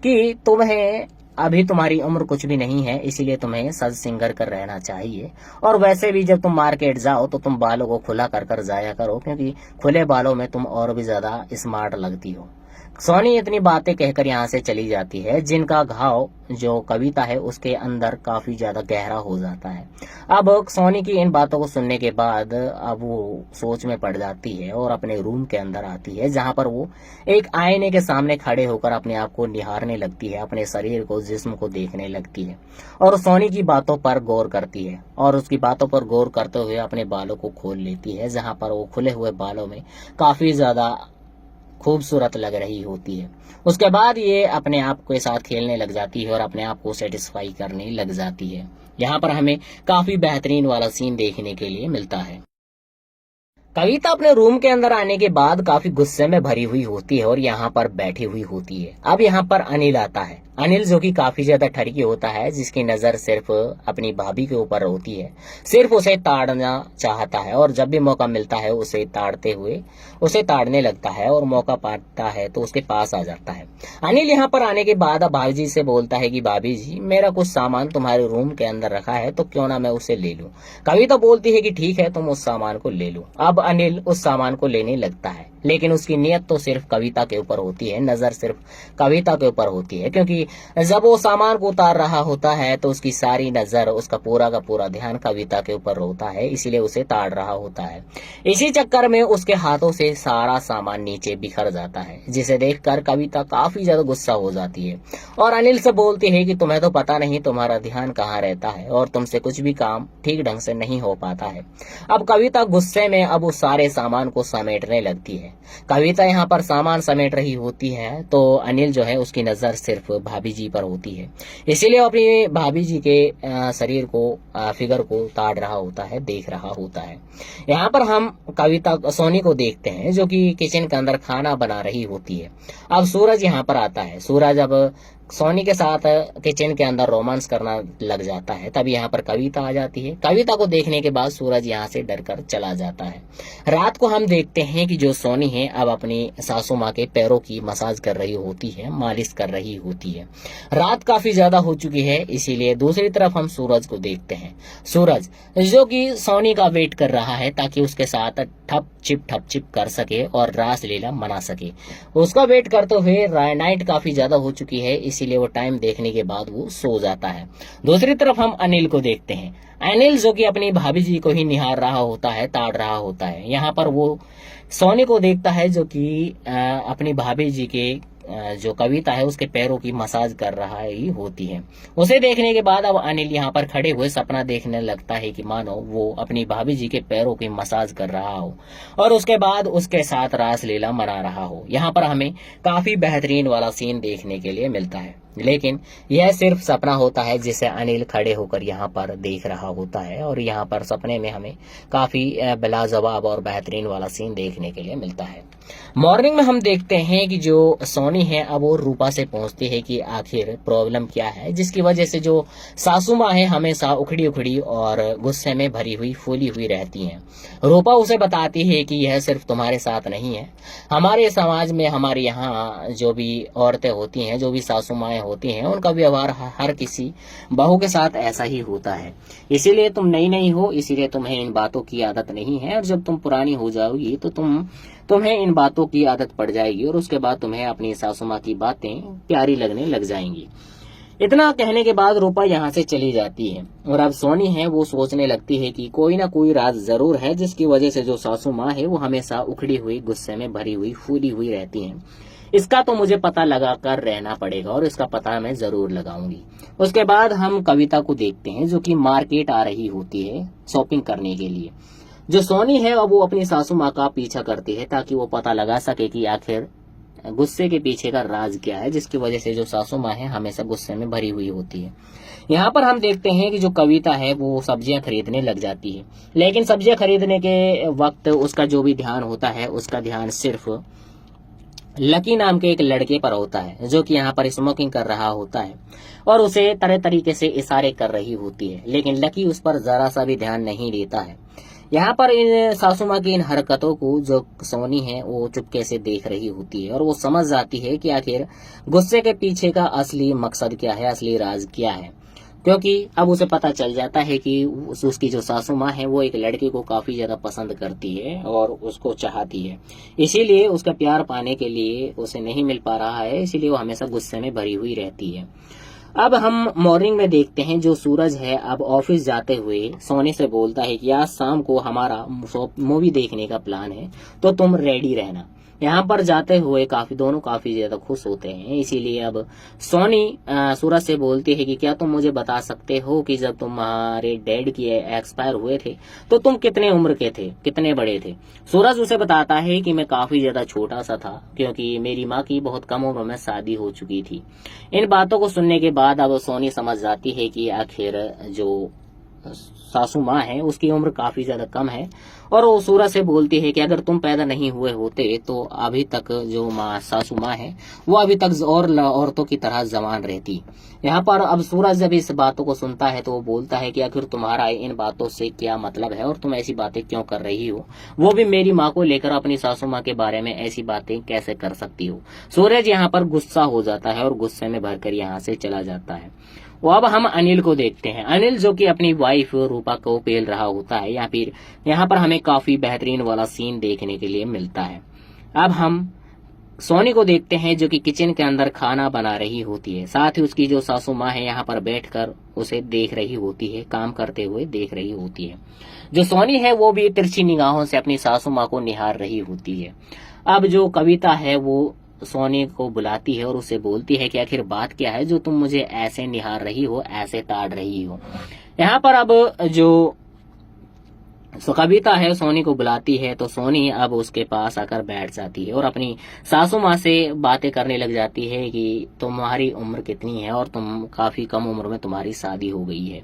कि तुम्हें अभी तुम्हारी उम्र कुछ भी नहीं है, इसीलिए तुम्हें सज सिंगर कर रहना चाहिए और वैसे भी जब तुम मार्केट जाओ तो तुम बालों को खुला कर कर जाया करो क्योंकि खुले बालों में तुम और भी ज्यादा स्मार्ट लगती हो। सोनी इतनी बातें कहकर यहाँ से चली जाती है, जिनका घाव जो कविता है उसके अंदर काफी ज्यादा गहरा हो जाता है। अब सोनी की इन बातों को सुनने के बाद अब वो सोच में पड़ जाती है और अपने रूम के अंदर आती है, जहां पर वो एक आईने के सामने खड़े होकर अपने आप को निहारने लगती है, अपने शरीर को, जिस्म को देखने लगती है और सोनी की बातों पर गौर करती है और उसकी बातों पर गौर करते हुए अपने बालों को खोल लेती है, जहां पर वो खुले हुए बालों में काफी ज्यादा खूबसूरत लग रही होती है। उसके बाद ये अपने आप के साथ खेलने लग जाती है और अपने आप को सेटिस्फाई करने लग जाती है। यहाँ पर हमें काफी बेहतरीन वाला सीन देखने के लिए मिलता है। कविता अपने रूम के अंदर आने के बाद काफी गुस्से में भरी हुई होती है और यहाँ पर बैठी हुई होती है। अब यहाँ पर अनिल आता है। अनिल जो कि काफी ज्यादा ठरकी होता है, जिसकी नजर सिर्फ अपनी भाभी के ऊपर होती है, सिर्फ उसे ताड़ना चाहता है और जब भी मौका मिलता है उसे ताड़ने लगता है और मौका पाता है तो उसके पास आ जाता है। अनिल यहाँ पर आने के बाद अब भाभी जी से बोलता है कि भाभी जी, मेरा कुछ सामान तुम्हारे रूम के अंदर रखा है, तो क्यों ना मैं उसे ले लूं। कविता बोलती है कि ठीक है, तुम उस सामान को ले लो। अब अनिल उस सामान को लेने लगता है, लेकिन उसकी नियत तो सिर्फ कविता के ऊपर होती है, नजर सिर्फ कविता के ऊपर होती है, क्योंकि जब वो सामान को उतार रहा होता है तो उसकी सारी नजर, उसका पूरा का पूरा ध्यान कविता के ऊपर होता है, इसीलिए उसे ताड़ रहा होता है। इसी चक्कर में उसके हाथों से सारा सामान नीचे बिखर जाता है, जिसे देखकर कविता काफी ज्यादा गुस्सा हो जाती है और अनिल से बोलती है कि तुम्हें तो पता नहीं तुम्हारा ध्यान कहाँ रहता है और तुमसे कुछ भी काम ठीक ढंग से नहीं हो पाता है। अब कविता गुस्से में अब उस सारे सामान को समेटने लगती है। कविता यहाँ पर सामान समेट रही होती है तो अनिल जो है उसकी नजर सिर्फ भाभी जी पर होती है, इसीलिए अपनी भाभी जी के शरीर को, फिगर को ताड़ रहा होता है, देख रहा होता है। यहाँ पर हम कविता सोनी को देखते हैं जो कि किचन के अंदर खाना बना रही होती है। अब सूरज यहाँ पर आता है। सूरज अब सोनी के साथ किचन के अंदर रोमांस करना लग जाता है। तब यहाँ पर कविता आ जाती है। कविता को देखने के बाद सूरज यहाँ से डरकर चला जाता है। रात को हम देखते हैं कि जो सोनी है अब अपनी सासू माँ के पैरों की मसाज कर रही होती है, मालिश कर रही होती है। रात काफी ज्यादा हो चुकी है, इसीलिए दूसरी तरफ हम सूरज को देखते हैं। सूरज जो कि सोनी का वेट कर रहा है ताकि उसके साथ ठप चिप कर सके और रास लीला मना सके। उसका वेट करते हुए नाइट काफी ज्यादा हो चुकी है, इसीलिए वो टाइम देखने के बाद वो सो जाता है। दूसरी तरफ हम अनिल को देखते हैं। अनिल जो कि अपनी भाभी जी को ही निहार रहा होता है, ताड़ रहा होता है। यहाँ पर वो सोनी को देखता है जो कि अपनी भाभी जी के जो कविता है उसके पैरों की मसाज कर रहा ही होती है। उसे देखने के बाद अब अनिल यहाँ पर खड़े हुए सपना देखने लगता है कि मानो वो अपनी भाभी जी के पैरों की मसाज कर रहा हो और उसके बाद उसके साथ रास लीला मना रहा हो। यहाँ पर हमें काफी बेहतरीन वाला सीन देखने के लिए मिलता है, लेकिन यह सिर्फ सपना होता है जिसे अनिल खड़े होकर यहाँ पर देख रहा होता है और यहाँ पर सपने में हमें काफी लाजवाब और बेहतरीन वाला सीन देखने के लिए मिलता है। मॉर्निंग में हम देखते हैं कि जो सोनी है अब वो रूपा से पूछती है कि आखिर प्रॉब्लम क्या है, जिसकी वजह से जो सासू माँ है हमेशा उखड़ी उखड़ी और गुस्से में भरी हुई, फूली हुई रहती हैं। रूपा उसे बताती है कि यह सिर्फ तुम्हारे साथ नहीं है, हमारे समाज में, हमारे यहाँ जो भी औरतें होती हैं, जो भी सासू माएँ होती हैं, उनका व्यवहार हर किसी बहू के साथ ऐसा ही होता है। इसीलिए तुम नई नहीं हो, इसीलिए तुम्हें इन बातों की आदत नहीं है और जब तुम पुरानी हो जाओगी तो तुम्हें इन बातों की आदत पड़ जाएगी और उसके बाद तुम्हें अपनी सासू माँ की बातें प्यारी लगने लग जाएंगी। इतना कहने के बाद रूपा यहाँ से चली जाती है और अब सोनी है वो सोचने लगती है कि कोई ना कोई राज जरूर है जिसकी वजह से जो सासू माँ है वो हमेशा उखड़ी हुई, गुस्से में भरी हुई, फूली हुई रहती हैं। इसका तो मुझे पता लगा कर रहना पड़ेगा और इसका पता मैं जरूर लगाऊंगी। उसके बाद हम कविता को देखते हैं जो कि मार्केट आ रही होती है शॉपिंग करने के लिए। जो सोनी है अब वो अपनी सासू माँ का पीछा करती है ताकि वो पता लगा सके कि आखिर गुस्से के पीछे का राज क्या है, जिसकी वजह से जो सासू माँ है हमेशा गुस्से में भरी हुई होती है। यहाँ पर हम देखते हैं कि जो कविता है वो सब्जियां खरीदने लग जाती है, लेकिन सब्जियां खरीदने के वक्त उसका जो भी ध्यान होता है उसका ध्यान सिर्फ लकी नाम के एक लड़के पर होता है जो कि यहाँ पर स्मोकिंग कर रहा होता है और उसे तरह तरीके से इशारे कर रही होती है, लेकिन लकी उस पर जरा सा भी ध्यान नहीं देता है। यहाँ पर इन सासू माँ की इन हरकतों को जो सोनी है वो चुपके से देख रही होती है और वो समझ जाती है कि आखिर गुस्से के पीछे का असली मकसद क्या है, असली राज क्या है। क्योंकि अब उसे पता चल जाता है कि उसकी जो सासू माँ है वो एक लड़के को काफी ज्यादा पसंद करती है और उसको चाहती है, इसीलिए उसका प्यार पाने के लिए उसे नहीं मिल पा रहा है, इसीलिए वो हमेशा गुस्से में भरी हुई रहती है। अब हम मॉर्निंग में देखते हैं जो सूरज है अब ऑफिस जाते हुए सोनी से बोलता है कि आज शाम को हमारा मूवी देखने का प्लान है, तो तुम रेडी रहना। यहाँ पर जाते हुए दोनों काफी ज्यादा खुश होते हैं, इसीलिए अब सोनी सूरज से बोलती है कि क्या तुम मुझे बता सकते हो कि जब तुम्हारे डैड की एक्सपायर हुए थे तो तुम कितने उम्र के थे, कितने बड़े थे। सूरज उसे बताता है कि मैं काफी ज्यादा छोटा सा था, क्योंकि मेरी माँ की बहुत कम उम्र में शादी हो चुकी थी। इन बातों को सुनने के बाद अब सोनी समझ जाती है कि आखिर जो सासू माँ है उसकी उम्र काफी ज्यादा कम है, और वो सूरज से बोलती है कि अगर तुम पैदा नहीं हुए होते तो अभी तक जो सासू माँ है वो अभी तक और औरतों की तरह जवान रहती। यहाँ पर अब सूरज जब इस बातों को सुनता है तो वो बोलता है कि आखिर तुम्हारा इन बातों से क्या मतलब है और तुम ऐसी बातें क्यों कर रही हो, वो भी मेरी माँ को लेकर अपनी सासू माँ के बारे में ऐसी बातें कैसे कर सकती हो। सूरज यहाँ पर गुस्सा हो जाता है और गुस्से में भरकर यहाँ से चला जाता है। वो अब हम अनिल को देखते हैं, अनिल जो कि अपनी वाइफ रूपा को पेल रहा होता है, या फिर यहाँ पर हमें काफी बेहतरीन वाला सीन देखने के लिए मिलता है। अब हम सोनी को देखते हैं जो कि किचन के अंदर खाना बना रही होती है, साथ ही उसकी जो सासू माँ है यहाँ पर बैठकर उसे देख रही होती है, काम करते हुए देख रही होती है। जो सोनी है वो भी तिरछी निगाहों से अपनी सासू माँ को निहार रही होती है। अब जो कविता है वो सोनी को बुलाती है और उसे बोलती है कि आखिर बात क्या है जो तुम मुझे ऐसे निहार रही हो, ऐसे ताड़ रही हो। यहाँ पर अब जो कविता है सोनी को बुलाती है तो सोनी अब उसके पास आकर बैठ जाती है और अपनी सासू माँ से बातें करने लग जाती है कि तुम्हारी उम्र कितनी है और तुम काफी कम उम्र में तुम्हारी शादी हो गई है।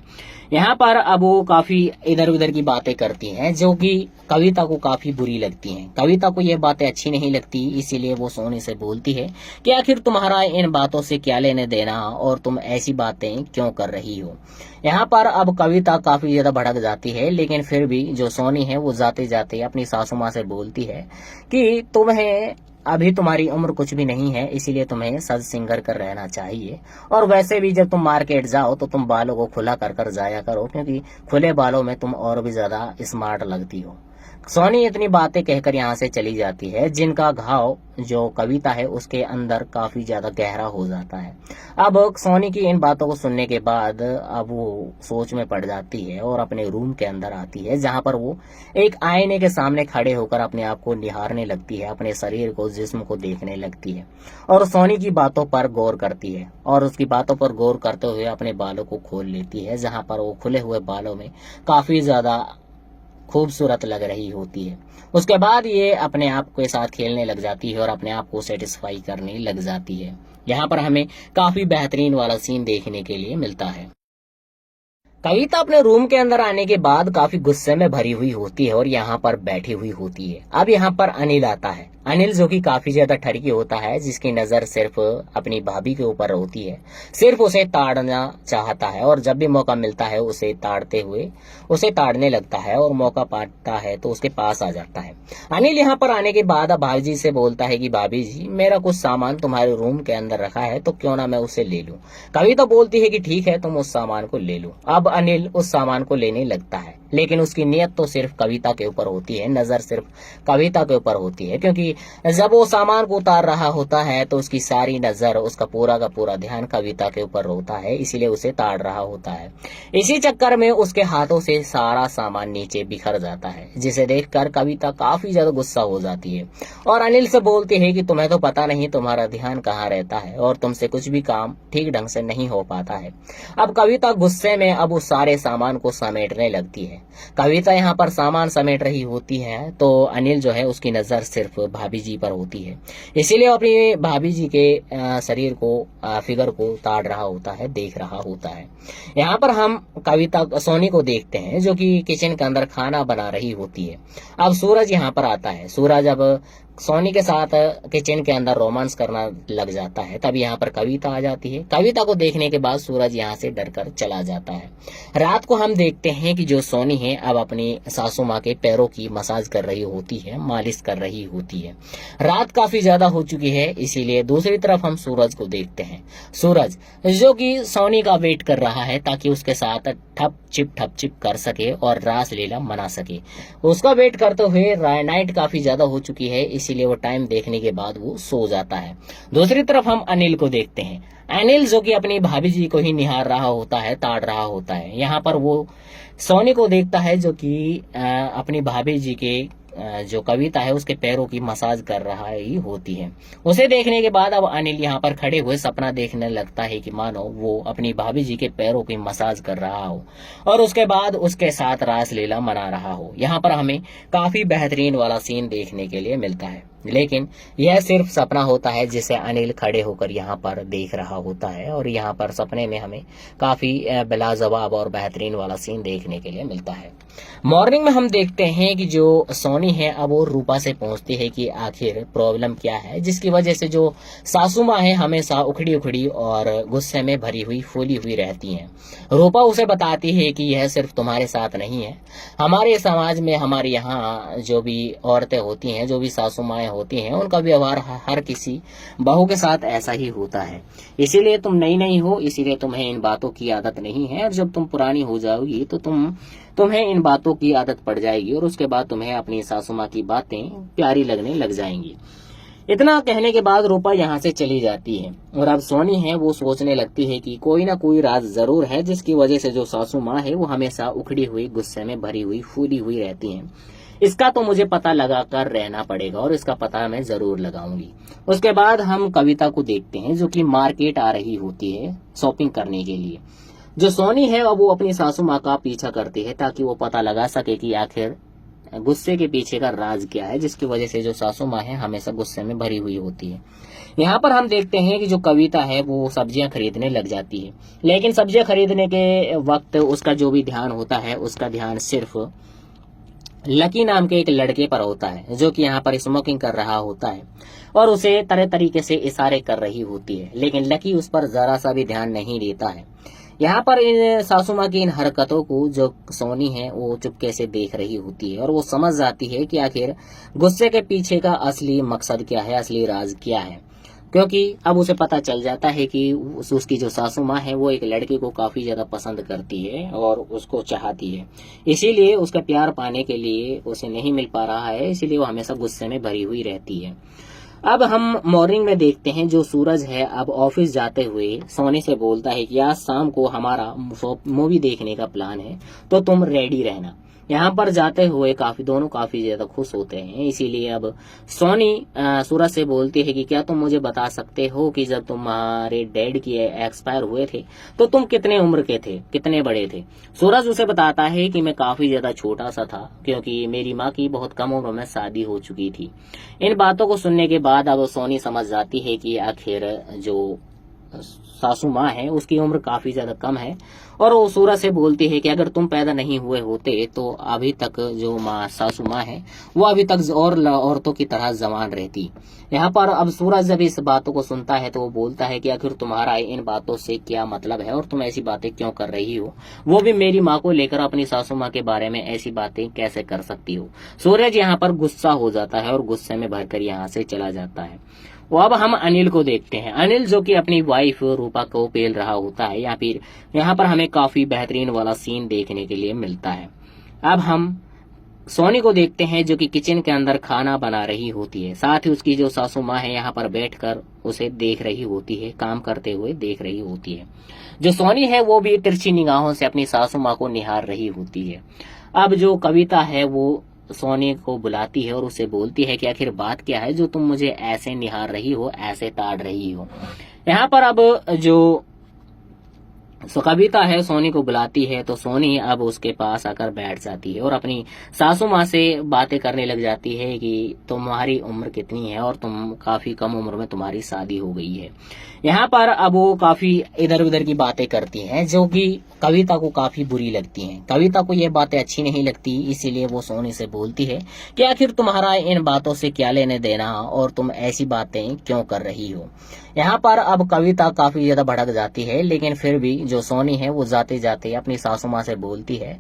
यहाँ पर अब वो काफी इधर उधर की बातें करती हैं जो कि कविता को काफी बुरी लगती हैं। कविता को ये बातें अच्छी नहीं लगती, इसीलिए वो सोनी से बोलती है कि आखिर तुम्हारा इन बातों से क्या लेने देना और तुम ऐसी बातें क्यों कर रही हो। यहाँ पर अब कविता काफी ज्यादा भड़क जाती है, लेकिन फिर भी जो सोनी है वो जाते जाते अपनी सासू माँ से बोलती है कि तुम्हें अभी तुम्हारी उम्र कुछ भी नहीं है, इसीलिए तुम्हें सज सिंगर कर रहना चाहिए, और वैसे भी जब तुम मार्केट जाओ तो तुम बालों को खुला कर कर जाया करो, क्योंकि खुले बालों में तुम और भी ज्यादा स्मार्ट लगती हो। सोनी इतनी बातें कहकर यहाँ से चली जाती है, जिनका घाव जो कविता है उसके अंदर काफी ज्यादा गहरा हो जाता है। अब सोनी की इन बातों को सुनने के बाद अब वो सोच में पड़ जाती है और अपने रूम के अंदर आती है, जहाँ पर वो एक आईने के सामने खड़े होकर अपने आप को निहारने लगती है, अपने शरीर को, जिस्म को देखने लगती है और सोनी की बातों पर गौर करती है, और उसकी बातों पर गौर करते हुए अपने बालों को खोल लेती है, जहाँ पर वो खुले हुए बालों में काफी ज्यादा खूबसूरत लग रही होती है। उसके बाद ये अपने आप के साथ खेलने लग जाती है और अपने आप को सेटिस्फाई करने लग जाती है। यहाँ पर हमें काफी बेहतरीन वाला सीन देखने के लिए मिलता है। कविता अपने रूम के अंदर आने के बाद काफी गुस्से में भरी हुई होती है और यहाँ पर बैठी हुई होती है। अब यहाँ पर अनिल आता है, अनिल जो कि काफी ज्यादा ठरकी होता है, जिसकी नजर सिर्फ अपनी भाभी के ऊपर होती है, सिर्फ उसे ताड़ना चाहता है और जब भी मौका मिलता है उसे ताड़ने लगता है और मौका पाता है तो उसके पास आ जाता है। अनिल यहाँ पर आने के बाद अब भाभी जी से बोलता है कि भाभी जी, मेरा कुछ सामान तुम्हारे रूम के अंदर रखा है तो क्यों ना मैं उसे ले लूं। कविता बोलती है कि ठीक है, तुम उस सामान को ले लो। अब अनिल उस सामान को लेने लगता है, लेकिन उसकी नियत तो सिर्फ कविता के ऊपर होती है, नजर सिर्फ कविता के ऊपर होती है, क्योंकि जब वो सामान को उतार रहा होता है तो उसकी सारी नजर, उसका पूरा का पूरा ध्यान कविता के ऊपर होता है, इसीलिए उसे ताड़ रहा होता है। इसी चक्कर में उसके हाथों से सारा सामान नीचे बिखर जाता है, जिसे देखकर कविता काफी ज्यादा गुस्सा हो जाती है और अनिल से बोलती है कि तुम्हें तो पता नहीं तुम्हारा ध्यान कहाँ रहता है और तुमसे कुछ भी काम ठीक ढंग से नहीं हो पाता है। अब कविता गुस्से में अब उस सारे सामान को समेटने लगती है। कविता यहाँ पर सामान समेट रही होती है तो अनिल जो है उसकी नजर सिर्फ भाभी जी पर होती है, इसीलिए अपनी भाभी जी के शरीर को, फिगर को ताड़ रहा होता है, देख रहा होता है। यहाँ पर हम कविता सोनी को देखते हैं जो कि किचन के अंदर खाना बना रही होती है। अब सूरज यहाँ पर आता है। सूरज अब सोनी के साथ किचन के अंदर रोमांस करना लग जाता है। तब यहाँ पर कविता आ जाती है। कविता को देखने के बाद सूरज यहाँ से डरकर चला जाता है। रात को हम देखते हैं कि जो सोनी है अब अपनी सासू माँ के पैरों की मसाज कर रही होती है, मालिश कर रही होती है। रात काफी ज्यादा हो चुकी है, इसीलिए दूसरी तरफ हम सूरज को देखते हैं। सूरज जो कि सोनी का वेट कर रहा है ताकि उसके साथ ठप चिप कर सके और रास लीला मना सके। उसका वेट करते हुए नाइट काफी ज्यादा हो चुकी है, इसीलिए वो टाइम देखने के बाद वो सो जाता है। दूसरी तरफ हम अनिल को देखते हैं। अनिल जो कि अपनी भाभी जी को ही निहार रहा होता है, ताड़ रहा होता है। यहाँ पर वो सोनी को देखता है जो कि अपनी भाभी जी के जो कविता है उसके पैरों की मसाज कर रहा ही होती है। उसे देखने के बाद अब अनिल यहाँ पर खड़े हुए सपना देखने लगता है कि मानो वो अपनी भाभी जी के पैरों की मसाज कर रहा हो और उसके बाद उसके साथ रास लीला मना रहा हो। यहाँ पर हमें काफी बेहतरीन वाला सीन देखने के लिए मिलता है, लेकिन यह सिर्फ सपना होता है जिसे अनिल खड़े होकर यहाँ पर देख रहा होता है और यहाँ पर सपने में हमें काफी बिलाजवाब और बेहतरीन वाला सीन देखने के लिए मिलता है। मॉर्निंग में हम देखते हैं कि जो सोनी है अब वो रूपा से पूछती है कि आखिर प्रॉब्लम क्या है, जिसकी वजह से जो सासू माँ है हमेशा उखड़ी उखड़ी और गुस्से में भरी हुई फूली हुई रहती हैं। रूपा उसे बताती है कि यह सिर्फ तुम्हारे साथ नहीं है, हमारे समाज में हमारे यहाँ जो भी औरतें होती हैं, जो भी सासू माएँ होती हैं, उनका व्यवहार हर किसी बहू के साथ ऐसा ही होता है। इसीलिए तुम नई नहीं हो, इसीलिए तुम्हें इन बातों की आदत नहीं है और जब तुम पुरानी हो जाओगी तो तुम्हें इन बातों की आदत पड़ जाएगी और उसके बाद तुम्हें अपनी सासू माँ की बातें प्यारी लगने लग जाएंगी। इतना कहने के बाद रूपा यहाँ से चली जाती है और अब सोनी है वो सोचने लगती है कि कोई ना कोई राज जरूर है जिसकी वजह से जो सासू माँ है वो हमेशा उखड़ी हुई, गुस्से में भरी हुई, फूली हुई रहती हैं। इसका तो मुझे पता लगा कर रहना पड़ेगा और इसका पता मैं जरूर लगाऊंगी। उसके बाद हम कविता को देखते हैं जो कि मार्केट आ रही होती है शॉपिंग करने के लिए। जो सोनी है अब वो अपनी सासू माँ का पीछा करती है ताकि वो पता लगा सके कि आखिर गुस्से के पीछे का राज क्या है, जिसकी वजह से जो सासू माँ है हमेशा गुस्से में भरी हुई होती है। यहाँ पर हम देखते हैं कि जो कविता है वो सब्जियां खरीदने लग जाती है, लेकिन सब्जियां खरीदने के वक्त उसका जो भी ध्यान होता है उसका ध्यान सिर्फ लकी नाम के एक लड़के पर होता है जो कि यहाँ पर स्मोकिंग कर रहा होता है और उसे तरह तरीके से इशारे कर रही होती है, लेकिन लकी उस पर जरा सा भी ध्यान नहीं देता है। यहाँ पर इन सासू माँ की इन हरकतों को जो सोनी है वो चुपके से देख रही होती है और वो समझ जाती है कि आखिर गुस्से के पीछे का असली मकसद क्या है, असली राज क्या है, क्योंकि अब उसे पता चल जाता है कि उसकी जो सासू माँ है वो एक लड़के को काफी ज्यादा पसंद करती है और उसको चाहती है। इसीलिए उसका प्यार पाने के लिए उसे नहीं मिल पा रहा है, इसीलिए वो हमेशा गुस्से में भरी हुई रहती है। अब हम मॉर्निंग में देखते हैं जो सूरज है अब ऑफिस जाते हुए सोनी से बोलता है कि आज शाम को हमारा मूवी देखने का प्लान है तो तुम रेडी रहना। यहाँ पर जाते हुए दोनों काफी ज्यादा खुश होते हैं। इसीलिए अब सोनी सूरज से बोलती है कि क्या तुम मुझे बता सकते हो कि जब तुम्हारे डैड की एक्सपायर हुए थे तो तुम कितने उम्र के थे, कितने बड़े थे। सूरज उसे बताता है कि मैं काफी ज्यादा छोटा सा था क्योंकि मेरी माँ की बहुत कम उम्र में शादी हो चुकी थी। इन बातों को सुनने के बाद अब सोनी समझ जाती है कि आखिर जो सासू माँ है उसकी उम्र काफी ज्यादा कम है और वो सूरज से बोलती है कि अगर तुम पैदा नहीं हुए होते तो अभी तक जो सासू माँ है वो अभी तक और औरतों की तरह जवान रहती। यहाँ पर अब सूरज जब इस बातों को सुनता है तो वो बोलता है कि आखिर तुम्हारा इन बातों से क्या मतलब है और तुम ऐसी बातें क्यों कर रही हो, वो भी मेरी माँ को लेकर अपनी सासू माँ के बारे में ऐसी बातें कैसे कर सकती हो। सूरज यहाँ पर गुस्सा हो जाता है और गुस्से में भरकर यहाँ से चला जाता है। वो अब हम अनिल को देखते हैं। अनिल जो कि अपनी वाइफ रूपा को पेल रहा होता है या फिर यहाँ पर हमें काफी बेहतरीन वाला सीन देखने के लिए मिलता है। अब हम सोनी को देखते हैं जो कि किचन के अंदर खाना बना रही होती है, साथ ही उसकी जो सासू माँ है यहाँ पर बैठकर उसे देख रही होती है, काम करते हुए देख रही होती है। जो सोनी है वो भी तिरछी निगाहों से अपनी सासू माँ को निहार रही होती है। अब जो कविता है वो सोनी को बुलाती है और उसे बोलती है कि आखिर बात क्या है जो तुम मुझे ऐसे निहार रही हो, ऐसे ताड़ रही हो। यहाँ पर अब जो कविता है सोनी को बुलाती है तो सोनी अब उसके पास आकर बैठ जाती है और अपनी सासू माँ से बातें करने लग जाती है कि तुम्हारी उम्र कितनी है और तुम काफी कम उम्र में तुम्हारी शादी हो गई है। यहाँ पर अब वो काफी इधर उधर की बातें करती हैं जो कि कविता को काफी बुरी लगती हैं। कविता को ये बातें अच्छी नहीं लगती, इसीलिए वो सोनी से बोलती है कि आखिर तुम्हारा इन बातों से क्या लेने देना और तुम ऐसी बातें क्यों कर रही हो। यहाँ पर अब कविता काफी ज्यादा भड़क जाती है, लेकिन फिर भी जो सोनी है वो जाते जाते अपनी सासू माँ से बोलती है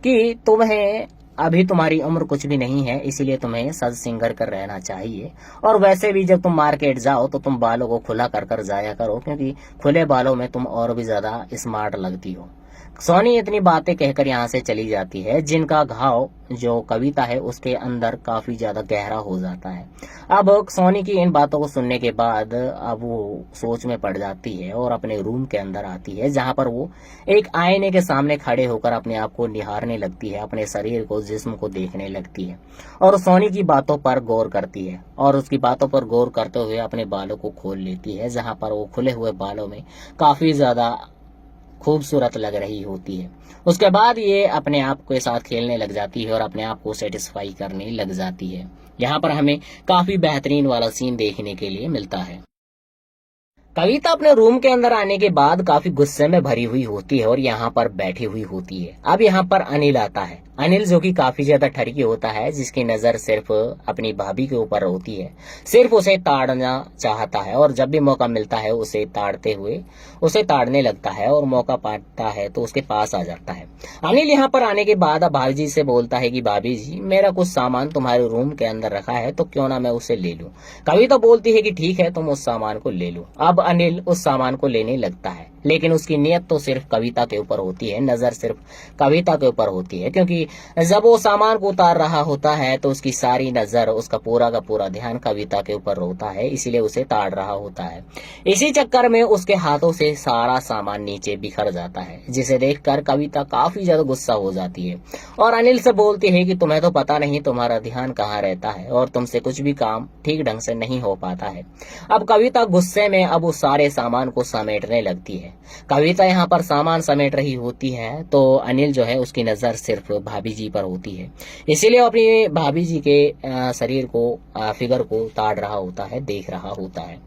कि तुम्हें अभी तुम्हारी उम्र कुछ भी नहीं है, इसीलिए तुम्हें सज सिंगर कर रहना चाहिए। और वैसे भी जब तुम मार्केट जाओ तो तुम बालों को खुला कर कर जाया करो, क्योंकि खुले बालों में तुम और भी ज्यादा स्मार्ट लगती हो। सोनी इतनी बातें कहकर यहाँ से चली जाती है, जिनका घाव जो कविता है उसके अंदर काफी ज्यादा गहरा हो जाता है। अब सोनी की इन बातों को सुनने के बाद अब वो सोच में पड़ जाती है और अपने रूम के अंदर आती है, जहाँ पर वो एक आईने के सामने खड़े होकर अपने आप को निहारने लगती है, अपने शरीर को, जिस्म को देखने लगती है और सोनी की बातों पर गौर करती है। और उसकी बातों पर गौर करते हुए अपने बालों को खोल लेती है, जहाँ पर वो खुले हुए बालों में काफी ज्यादा खूबसूरत लग रही होती है। उसके बाद ये अपने आप के साथ खेलने लग जाती है और अपने आप को सेटिस्फाई करने लग जाती है। यहाँ पर हमें काफी बेहतरीन वाला सीन देखने के लिए मिलता है। कविता अपने रूम के अंदर आने के बाद काफी गुस्से में भरी हुई होती है और यहाँ पर बैठी हुई होती है। अब यहाँ पर अनिल आता है। अनिल जो कि काफी ज्यादा ठरकी होता है, जिसकी नजर सिर्फ अपनी भाभी के ऊपर होती है, सिर्फ उसे ताड़ना चाहता है और जब भी मौका मिलता है उसे ताड़ने लगता है और मौका पाता है तो उसके पास आ जाता है। अनिल यहाँ पर आने के बाद अब भाभी जी से बोलता है कि भाभी जी, मेरा कुछ सामान तुम्हारे रूम के अंदर रखा है, तो क्यों ना मैं उसे ले लूं। कविता बोलती है कि ठीक है, तुम उस सामान को ले लो। अब अनिल उस सामान को लेने लगता है, लेकिन उसकी नियत तो सिर्फ कविता के ऊपर होती है, नजर सिर्फ कविता के ऊपर होती है, क्योंकि जब वो सामान को उतार रहा होता है तो उसकी सारी नजर, उसका पूरा का पूरा ध्यान कविता के ऊपर होता है, इसीलिए उसे ताड़ रहा होता है। इसी चक्कर में उसके हाथों से सारा सामान नीचे बिखर जाता है, जिसे देखकर कविता काफी ज्यादा गुस्सा हो जाती है और अनिल से बोलती है कि तुम्हें तो पता नहीं तुम्हारा ध्यान कहाँ रहता है और तुमसे कुछ भी काम ठीक ढंग से नहीं हो पाता है। अब कविता गुस्से में अब उस सारे सामान को समेटने लगती है। कविता यहाँ पर सामान समेट रही होती है तो अनिल जो है उसकी नजर सिर्फ भाभी जी पर होती है, इसीलिए अपनी भाभी जी के शरीर को, फिगर को ताड़ रहा होता है, देख रहा होता है।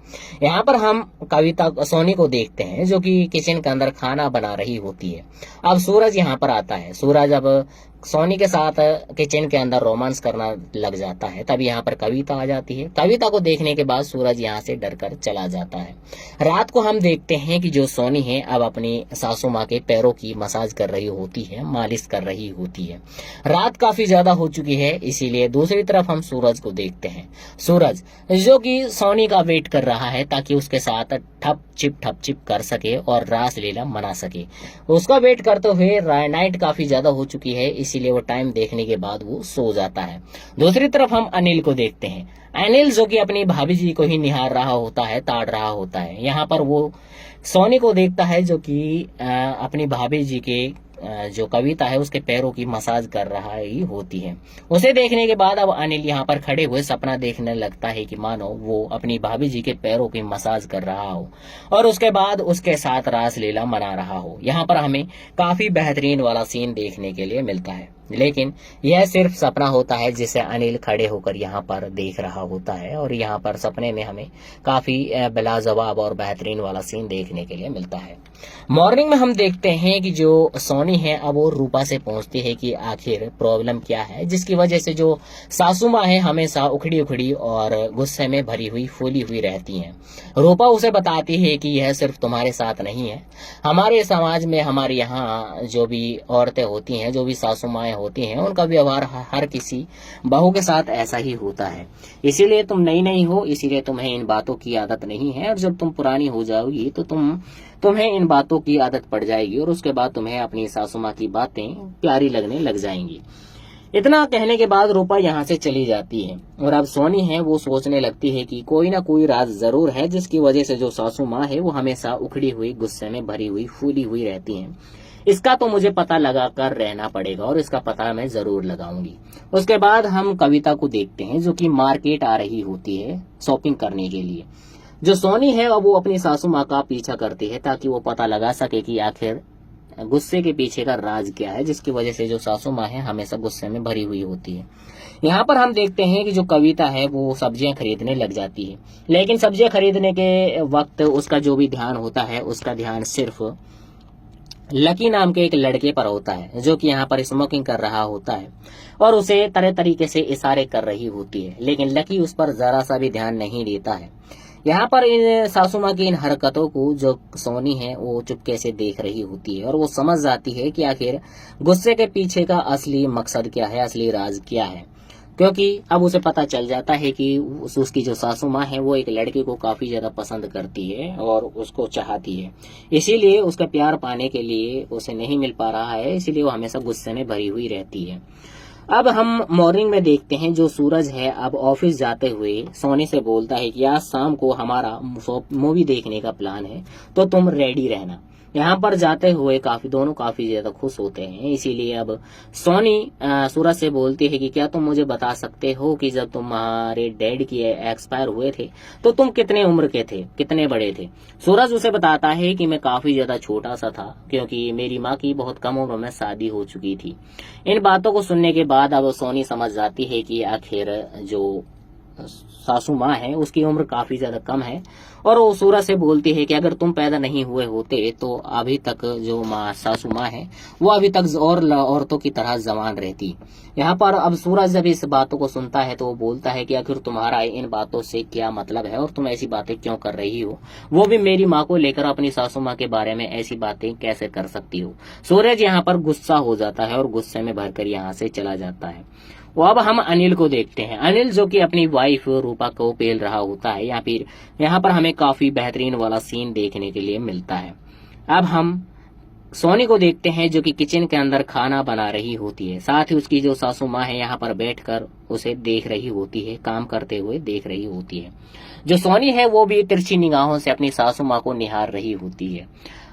यहाँ पर हम कविता सोनी को देखते हैं जो कि किचन के अंदर खाना बना रही होती है। अब सूरज यहाँ पर आता है। सूरज अब सोनी के साथ किचन के अंदर रोमांस करना लग जाता है। तब यहाँ पर कविता आ जाती है। कविता को देखने के बाद सूरज यहाँ से डरकर चला जाता है। रात को हम देखते हैं कि जो सोनी है अब अपनी सासू माँ के पैरों की मसाज कर रही होती है, मालिश कर रही होती है। रात काफी ज्यादा हो चुकी है, इसीलिए दूसरी तरफ हम सूरज को देखते हैं। सूरज जो कि सोनी का वेट कर रहा है ताकि उसके साथ ठप चिप कर सके और रास लीला मना सके। उसका वेट करते हुए नाइट काफी ज्यादा हो चुकी है, इसीलिए वो टाइम देखने के बाद वो सो जाता है। दूसरी तरफ हम अनिल को देखते हैं। अनिल जो कि अपनी भाभी जी को ही निहार रहा होता है, ताड़ रहा होता है। यहाँ पर वो सोनी को देखता है जो कि अपनी भाभी जी के जो कविता है उसके पैरों की मसाज कर रहा ही होती है। उसे देखने के बाद अब अनिल यहाँ पर खड़े हुए सपना देखने लगता है कि मानो वो अपनी भाभी जी के पैरों की मसाज कर रहा हो और उसके बाद उसके साथ रास लीला मना रहा हो। यहाँ पर हमें काफी बेहतरीन वाला सीन देखने के लिए मिलता है, लेकिन यह सिर्फ सपना होता है जिसे अनिल खड़े होकर यहाँ पर देख रहा होता है और यहाँ पर सपने में हमें काफी लाजवाब और बेहतरीन वाला सीन देखने के लिए मिलता है। मॉर्निंग में हम देखते हैं कि जो सोनी है अब वो रूपा से पूछती है कि आखिर प्रॉब्लम क्या है, जिसकी वजह से जो सासू माँ है हमेशा उखड़ी उखड़ी और गुस्से में भरी हुई, फूली हुई रहती हैं। रूपा उसे बताती है कि यह सिर्फ तुम्हारे साथ नहीं है, हमारे समाज में, हमारे यहाँ जो भी औरतें होती हैं, जो भी सासू माएँ होती हैं, उनका व्यवहार हर किसी बहू के साथ ऐसा ही होता है। इसीलिए तुम नई नहीं हो, इसीलिए तुम्हें इन बातों की आदत नहीं है और जब तुम पुरानी हो जाओगी तो तुम्हें इन बातों की आदत पड़ जाएगी और उसके बाद तुम्हें अपनी सासू माँ की बातें प्यारी लगने लग जाएंगी। इतना कहने के बाद रूपा यहाँ से चली जाती है और अब सोनी है वो सोचने लगती है कि कोई ना कोई राज जरूर है जिसकी वजह से जो सासू माँ है वो हमेशा उखड़ी हुई, गुस्से में भरी हुई, फूली हुई रहती हैं। इसका तो मुझे पता लगा कर रहना पड़ेगा और इसका पता मैं जरूर लगाऊंगी। उसके बाद हम कविता को देखते हैं जो कि मार्केट आ रही होती है शॉपिंग करने के लिए। जो सोनी है अब वो अपनी सासू माँ का पीछा करती है ताकि वो पता लगा सके कि आखिर गुस्से के पीछे का राज क्या है, जिसकी वजह से जो सासू माँ है हमेशा गुस्से में भरी हुई होती है। यहाँ पर हम देखते हैं कि जो कविता है वो सब्जियां खरीदने लग जाती है, लेकिन सब्जियां खरीदने के वक्त उसका जो भी ध्यान होता है उसका ध्यान सिर्फ लकी नाम के एक लड़के पर होता है, जो कि यहाँ पर स्मोकिंग कर रहा होता है और उसे तरह तरीके से इशारे कर रही होती है, लेकिन लकी उस पर जरा सा भी ध्यान नहीं देता है। यहाँ पर इन सासू माँ की इन हरकतों को जो सोनी है वो चुपके से देख रही होती है और वो समझ जाती है कि आखिर गुस्से के पीछे का असली मकसद क्या है, असली राज क्या है। क्योंकि अब उसे पता चल जाता है कि उसकी जो सासू माँ है वो एक लड़के को काफी ज्यादा पसंद करती है और उसको चाहती है, इसीलिए उसका प्यार पाने के लिए उसे नहीं मिल पा रहा है, इसीलिए वो हमेशा गुस्से में भरी हुई रहती है। अब हम मॉर्निंग में देखते हैं जो सूरज है अब ऑफिस जाते हुए सोनी से बोलता है कि आज शाम को हमारा मूवी देखने का प्लान है, तो तुम रेडी रहना। यहाँ पर जाते हुए दोनों काफी ज्यादा खुश होते हैं, इसीलिए अब सोनी सूरज से बोलती है कि क्या तुम मुझे बता सकते हो कि जब तुम्हारे डैड की एक्सपायर हुए थे तो तुम कितने उम्र के थे, कितने बड़े थे। सूरज उसे बताता है कि मैं काफी ज्यादा छोटा सा था, क्योंकि मेरी माँ की बहुत कम उम्र में शादी हो चुकी थी। इन बातों को सुनने के बाद अब सोनी समझ जाती है कि आखिर जो सासू माँ है उसकी उम्र काफी ज्यादा कम है और वो सूरज से बोलती है कि अगर तुम पैदा नहीं हुए होते तो अभी तक जो सासू माँ है वो अभी तक और औरतों की तरह जवान रहती। यहाँ पर अब सूरज जब इस बातों को सुनता है तो वो बोलता है कि आखिर तुम्हारा इन बातों से क्या मतलब है और तुम ऐसी बातें क्यों कर रही हो, वो भी मेरी माँ को लेकर अपनी सासू माँ के बारे में ऐसी बातें कैसे कर सकती हो। सूरज यहाँ पर गुस्सा हो जाता है और गुस्से में भरकर यहाँ से चला जाता है। वो अब हम अनिल को देखते हैं। अनिल जो कि अपनी वाइफ रूपा को पेल रहा होता है, या फिर यहाँ पर हमें काफी बेहतरीन वाला सीन देखने के लिए मिलता है। अब हम सोनी को देखते हैं जो कि किचन के अंदर खाना बना रही होती है, साथ ही उसकी जो सासू माँ है यहाँ पर बैठकर उसे देख रही होती है, काम करते हुए देख रही होती है। जो सोनी है वो भी तिरछी निगाहों से अपनी सासू माँ को निहार रही होती है।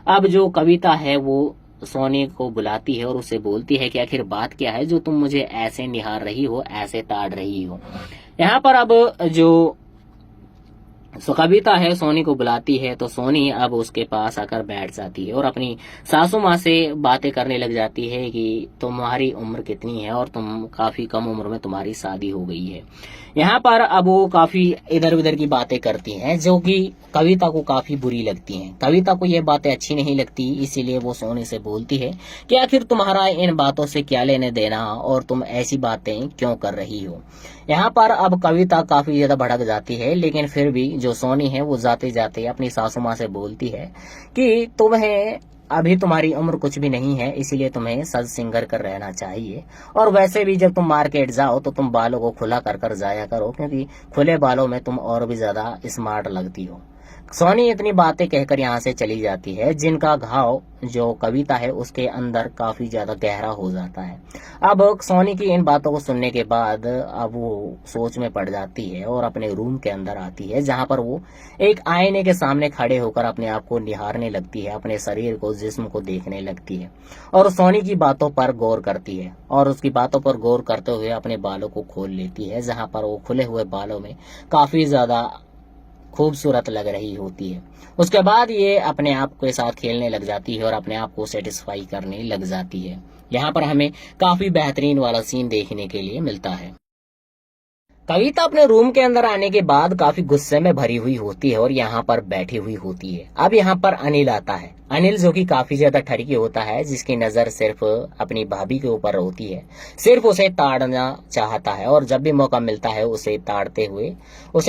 अब जो कविता है वो सोनी को बुलाती है और उसे बोलती है कि आखिर बात क्या है जो तुम मुझे ऐसे निहार रही हो, ऐसे ताड़ रही हो। यहाँ पर अब जो कविता है सोनी को बुलाती है तो सोनी अब उसके पास आकर बैठ जाती है और अपनी सासू माँ से बातें करने लग जाती है कि तुम्हारी उम्र कितनी है और तुम काफी कम उम्र में तुम्हारी शादी हो गई है। यहाँ पर अब वो काफी इधर उधर की बातें करती हैं जो कि कविता को काफी बुरी लगती हैं। कविता को ये बातें अच्छी नहीं लगती, इसीलिए वो सोनी से बोलती है कि आखिर तुम्हारा इन बातों से क्या लेने देना और तुम ऐसी बातें क्यों कर रही हो। यहाँ पर अब कविता काफी ज्यादा भड़क जाती है, लेकिन फिर भी जो सोनी है वो जाते जाते अपनी सासू माँ से बोलती है कि तुम्हें अभी तुम्हारी उम्र कुछ भी नहीं है, इसीलिए तुम्हें सज सिंगर कर रहना चाहिए। और वैसे भी जब तुम मार्केट जाओ तो तुम बालों को खुला कर कर जाया करो, क्योंकि खुले बालों में तुम और भी ज्यादा स्मार्ट लगती हो। सोनी इतनी बातें कहकर यहाँ से चली जाती है, जिनका घाव जो कविता है उसके अंदर काफी ज्यादा गहरा हो जाता है। अब सोनी की इन बातों को सुनने के बाद अब वो सोच में पड़ जाती है और अपने रूम के अंदर आती है, जहाँ पर वो एक आईने के सामने खड़े होकर अपने आप को निहारने लगती है, अपने शरीर को, जिस्म को देखने लगती है और सोनी की बातों पर गौर करती है और उसकी बातों पर गौर करते हुए अपने बालों को खोल लेती है, जहाँ पर वो खुले हुए बालों में काफी ज्यादा खूबसूरत लग रही होती है। उसके बाद ये अपने आप के साथ खेलने लग जाती है और अपने आप को सेटिस्फाई करने लग जाती है। यहाँ पर हमें काफी बेहतरीन वाला सीन देखने के लिए मिलता है। कविता अपने रूम के अंदर आने के बाद काफी गुस्से में भरी हुई होती है और यहाँ पर बैठी हुई होती है। अब यहाँ पर अनिल आता है। अनिल जो कि काफी ज्यादा ठरकी होता है, जिसकी नजर सिर्फ अपनी भाभी के ऊपर होती है, सिर्फ उसे ताड़ना चाहता है और जब भी मौका मिलता है उसे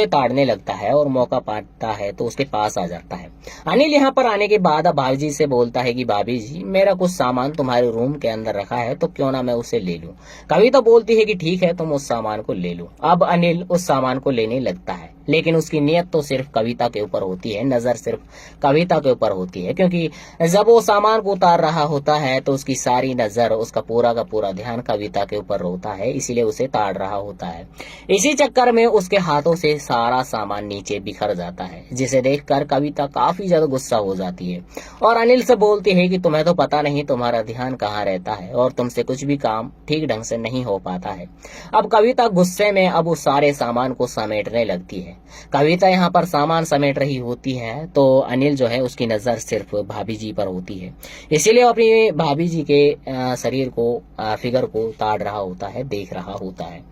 ताड़ने लगता है और मौका पाता है तो उसके पास आ जाता है। अनिल यहाँ पर आने के बाद अब भाभी जी से बोलता है कि भाभी जी, मेरा कुछ सामान तुम्हारे रूम के अंदर रखा है, तो क्यों ना मैं उसे ले लूं। कविता बोलती है कि ठीक है, तुम उस सामान को ले लो। अब अनिल उस सामान को लेने लगता है, लेकिन उसकी नियत तो सिर्फ कविता के ऊपर होती है, नजर सिर्फ कविता के ऊपर होती है, क्योंकि जब वो सामान को उतार रहा होता है तो उसकी सारी नजर, उसका पूरा का पूरा ध्यान कविता के ऊपर होता है, इसीलिए उसे ताड़ रहा होता है। इसी चक्कर में उसके हाथों से सारा सामान नीचे बिखर जाता है, जिसे देखकर कविता काफी ज्यादा गुस्सा हो जाती है और अनिल से बोलती है कि तुम्हें तो पता नहीं तुम्हारा ध्यान कहाँ रहता है और तुमसे कुछ भी काम ठीक ढंग से नहीं हो पाता है। अब कविता गुस्से में अब उस सारे सामान को समेटने लगती है कविता यहाँ पर सामान समेट रही होती है तो अनिल जो है उसकी नजर सिर्फ भाभी जी पर होती है, इसीलिए वो अपनी भाभी जी के शरीर को फिगर को ताड़ रहा होता है, देख रहा होता है।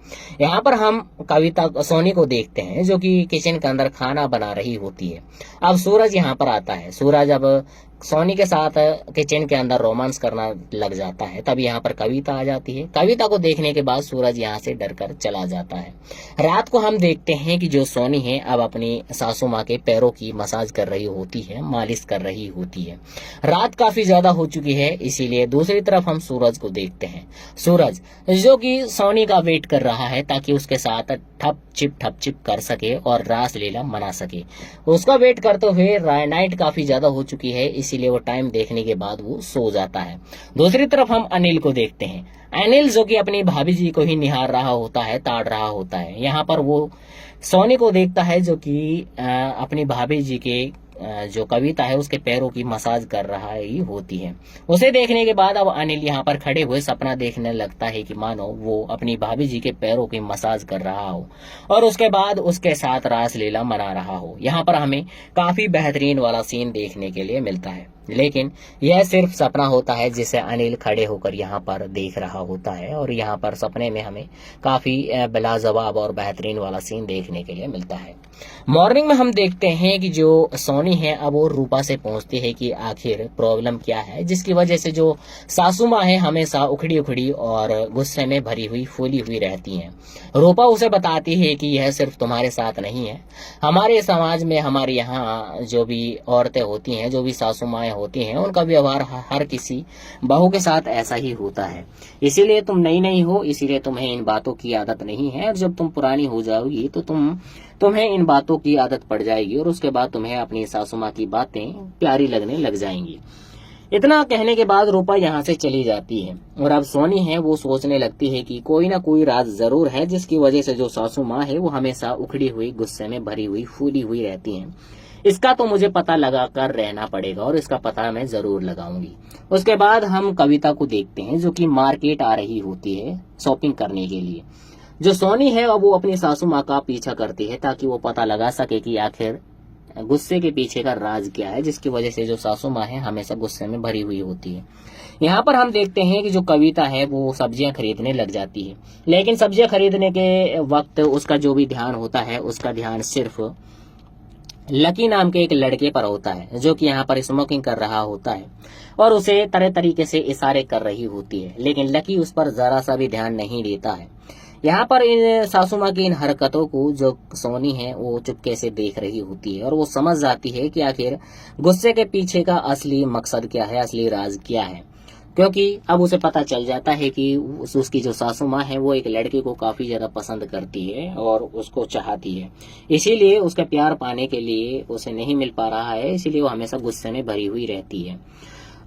यहाँ पर हम कविता सोनी को देखते हैं जो कि किचन के अंदर खाना बना रही होती है। अब सूरज यहाँ पर आता है। सूरज अब सोनी के साथ किचन के अंदर रोमांस करना लग जाता है। तब यहाँ पर कविता आ जाती है। कविता को देखने के बाद सूरज यहाँ से डरकर चला जाता है। रात को हम देखते हैं कि जो सोनी है अब अपनी सासू माँ के पैरों की मसाज कर रही होती है, मालिश कर रही होती है। रात काफी ज्यादा हो चुकी है, इसीलिए दूसरी तरफ हम सूरज को देखते हैं। सूरज जो कि सोनी का वेट कर रहा है ताकि उसके साथ ठप चिप कर सके और रास लीला मना सके। उसका वेट करते हुए नाइट काफी ज्यादा हो चुकी है, इसीलिए वो टाइम देखने के बाद वो सो जाता है। दूसरी तरफ हम अनिल को देखते हैं। अनिल जो कि अपनी भाभी जी को ही निहार रहा होता है, ताड़ रहा होता है। यहाँ पर वो सोनी को देखता है जो कि अपनी भाभी जी के जो कविता है उसके पैरों की मसाज कर रहा ही होती है। उसे देखने के बाद अब अनिल यहाँ पर खड़े हुए सपना देखने लगता है कि मानो वो अपनी भाभी जी के पैरों की मसाज कर रहा हो और उसके बाद उसके साथ रास लीला मना रहा हो। यहाँ पर हमें काफी बेहतरीन वाला सीन देखने के लिए मिलता है, लेकिन यह सिर्फ सपना होता है जिसे अनिल खड़े होकर यहाँ पर देख रहा होता है और यहाँ पर सपने में हमें काफी लाजवाब और बेहतरीन वाला सीन देखने के लिए मिलता है। मॉर्निंग में हम देखते हैं कि जो सोनी है अब वो रूपा से पूछती है कि आखिर प्रॉब्लम क्या है, जिसकी वजह से जो सासू माँ है हमेशा उखड़ी उखड़ी और गुस्से में भरी हुई फूली हुई रहती हैं। रूपा उसे बताती है कि यह सिर्फ तुम्हारे साथ नहीं है, हमारे समाज में हमारे यहाँ जो भी औरतें होती हैं, जो भी सासू माएँ होती हैं, उनका व्यवहार हर किसी बहू के साथ ऐसा ही होता है। इसीलिए तुम नई नहीं हो, इसीलिए तुम्हें इन बातों की आदत नहीं है और जब तुम पुरानी हो जाओगी तो तुम्हें इन बातों की आदत पड़ जाएगी और उसके बाद तुम्हें अपनी सासू माँ की बातें प्यारी लगने लग जाएंगी। इतना कहने के बाद रूपा यहाँ से चली जाती है और अब सोनी है वो सोचने लगती है कि कोई ना कोई राज जरूर है जिसकी वजह से जो सासू माँ है वो हमेशा उखड़ी हुई, गुस्से में भरी हुई, फूली हुई रहती हैं। इसका तो मुझे पता लगा कर रहना पड़ेगा और इसका पता मैं जरूर लगाऊंगी। उसके बाद हम कविता को देखते हैं जो कि मार्केट आ रही होती है शॉपिंग करने के लिए। जो सोनी है अब वो अपनी सासू माँ का पीछा करती है ताकि वो पता लगा सके कि आखिर गुस्से के पीछे का राज क्या है, जिसकी वजह से जो सासू माँ है हमेशा गुस्से में भरी हुई होती है। यहाँ पर हम देखते हैं कि जो कविता है वो सब्जियां खरीदने लग जाती है, लेकिन सब्जियां खरीदने के वक्त उसका जो भी ध्यान होता है उसका ध्यान सिर्फ लकी नाम के एक लड़के पर होता है जो कि यहाँ पर स्मोकिंग कर रहा होता है और उसे तरह तरीके से इशारे कर रही होती है, लेकिन लकी उस पर जरा सा भी ध्यान नहीं देता है। यहाँ पर इन सासू माँ की इन हरकतों को जो सोनी है वो चुपके से देख रही होती है और वो समझ जाती है कि आखिर गुस्से के पीछे का असली मकसद क्या है, असली राज क्या है, क्योंकि अब उसे पता चल जाता है कि उसकी जो सासू माँ है वो एक लड़के को काफी ज्यादा पसंद करती है और उसको चाहती है, इसीलिए उसका प्यार पाने के लिए उसे नहीं मिल पा रहा है, इसीलिए वो हमेशा गुस्से में भरी हुई रहती है।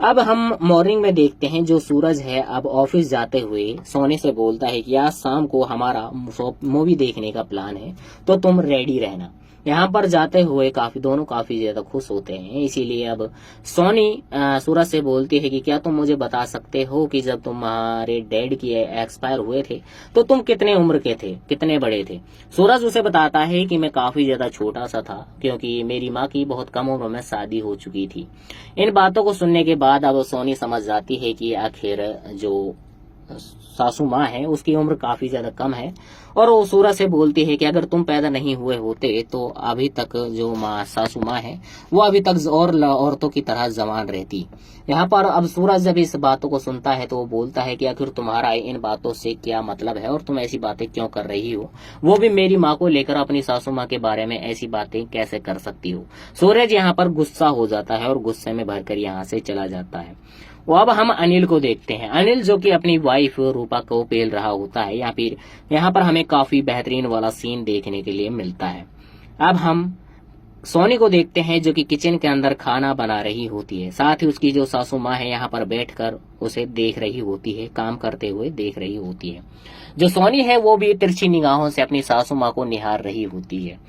अब हम मॉर्निंग में देखते हैं जो सूरज है अब ऑफिस जाते हुए सोनी से बोलता है कि आज शाम को हमारा मूवी देखने का प्लान है तो तुम रेडी रहना। यहाँ पर जाते हुए दोनों काफी ज्यादा खुश होते हैं, इसीलिए अब सोनी सूरज से बोलती है कि क्या तुम मुझे बता सकते हो कि जब तुम्हारे डैड की एक्सपायर हुए थे तो तुम कितने उम्र के थे, कितने बड़े थे। सूरज उसे बताता है कि मैं काफी ज्यादा छोटा सा था क्योंकि मेरी माँ की बहुत कम उम्र में शादी हो चुकी थी। इन बातों को सुनने के बाद अब सोनी समझ जाती है कि आखिर जो सासू माँ है उसकी उम्र काफी ज्यादा कम है और वो सूरज से बोलती है कि अगर तुम पैदा नहीं हुए होते तो अभी तक जो सासू माँ है वो अभी तक और औरतों की तरह जवान रहती। यहाँ पर अब सूरज जब इस बातों को सुनता है तो वो बोलता है कि आखिर तुम्हारा इन बातों से क्या मतलब है और तुम ऐसी बातें क्यों कर रही हो, वो भी मेरी माँ को लेकर अपनी सासू माँ के बारे में ऐसी बातें कैसे कर सकती हो। सूरज यहाँ पर गुस्सा हो जाता है और गुस्से में भरकर यहाँ से चला जाता है। वो अब हम अनिल को देखते हैं। अनिल जो कि अपनी वाइफ रूपा को पेल रहा होता है, यहाँ पर हमें काफी बेहतरीन वाला सीन देखने के लिए मिलता है। अब हम सोनी को देखते हैं जो कि किचन के अंदर खाना बना रही होती है, साथ ही उसकी जो सासू माँ है यहाँ पर बैठकर उसे देख रही होती है, काम करते हुए देख रही होती है। जो सोनी है वो भी तिरछी निगाहों से अपनी सासू माँ को निहार रही होती है।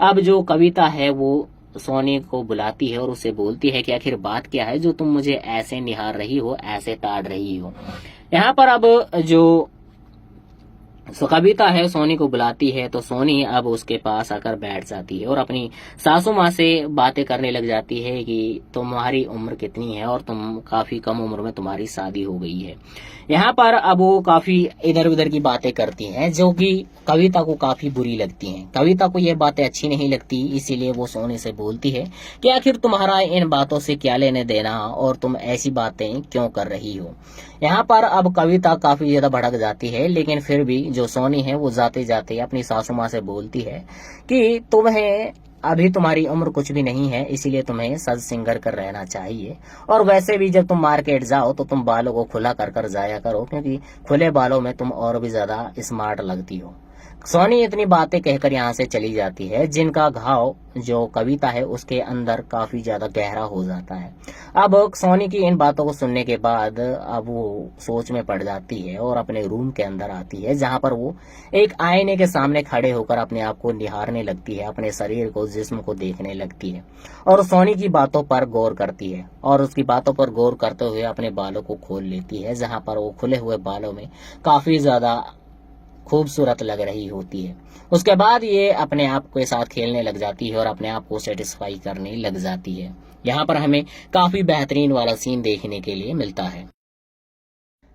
अब जो कविता है वो सोनी को बुलाती है और उसे बोलती है कि आखिर बात क्या है जो तुम मुझे ऐसे निहार रही हो, ऐसे ताड़ रही हो। यहाँ पर अब जो कविता है सोनी को बुलाती है तो सोनी अब उसके पास आकर बैठ जाती है और अपनी सासू माँ से बातें करने लग जाती है कि तुम्हारी उम्र कितनी है और तुम काफी कम उम्र में तुम्हारी शादी हो गई है। यहाँ पर अब वो काफी इधर उधर की बातें करती हैं जो कि कविता को काफी बुरी लगती हैं। कविता को ये बातें अच्छी नहीं लगती, इसीलिए वो सोनी से बोलती है कि आखिर तुम्हारा इन बातों से क्या लेने देना और तुम ऐसी बातें क्यों कर रही हो। यहाँ पर अब कविता काफी ज्यादा भड़क जाती है, लेकिन फिर भी जो सोनी है वो जाते जाते अपनी सासू माँ से बोलती है कि तुम्हें अभी तुम्हारी उम्र कुछ भी नहीं है, इसीलिए तुम्हें सज सिंगर कर रहना चाहिए। और वैसे भी जब तुम मार्केट जाओ तो तुम बालों को खुला कर कर जाया करो, क्योंकि खुले बालों में तुम और भी ज्यादा स्मार्ट लगती हो। सोनी इतनी बातें कहकर यहाँ से चली जाती है, जिनका घाव जो कविता है उसके अंदर काफी ज्यादा गहरा हो जाता है। अब सोनी की इन बातों को सुनने के बाद अब वो सोच में पड़ जाती है और अपने रूम के अंदर आती है, जहाँ पर वो एक आईने के सामने खड़े होकर अपने आप को निहारने लगती है, अपने शरीर को, जिस्म को देखने लगती है और सोनी की बातों पर गौर करती है और उसकी बातों पर गौर करते हुए अपने बालों को खोल लेती है, जहाँ पर वो खुले हुए बालों में काफी ज्यादा खूबसूरत लग रही होती है। उसके बाद ये अपने आप के साथ खेलने लग जाती है और अपने आप को सेटिस्फाई करने लग जाती है। यहाँ पर हमें काफी बेहतरीन वाला सीन देखने के लिए मिलता है।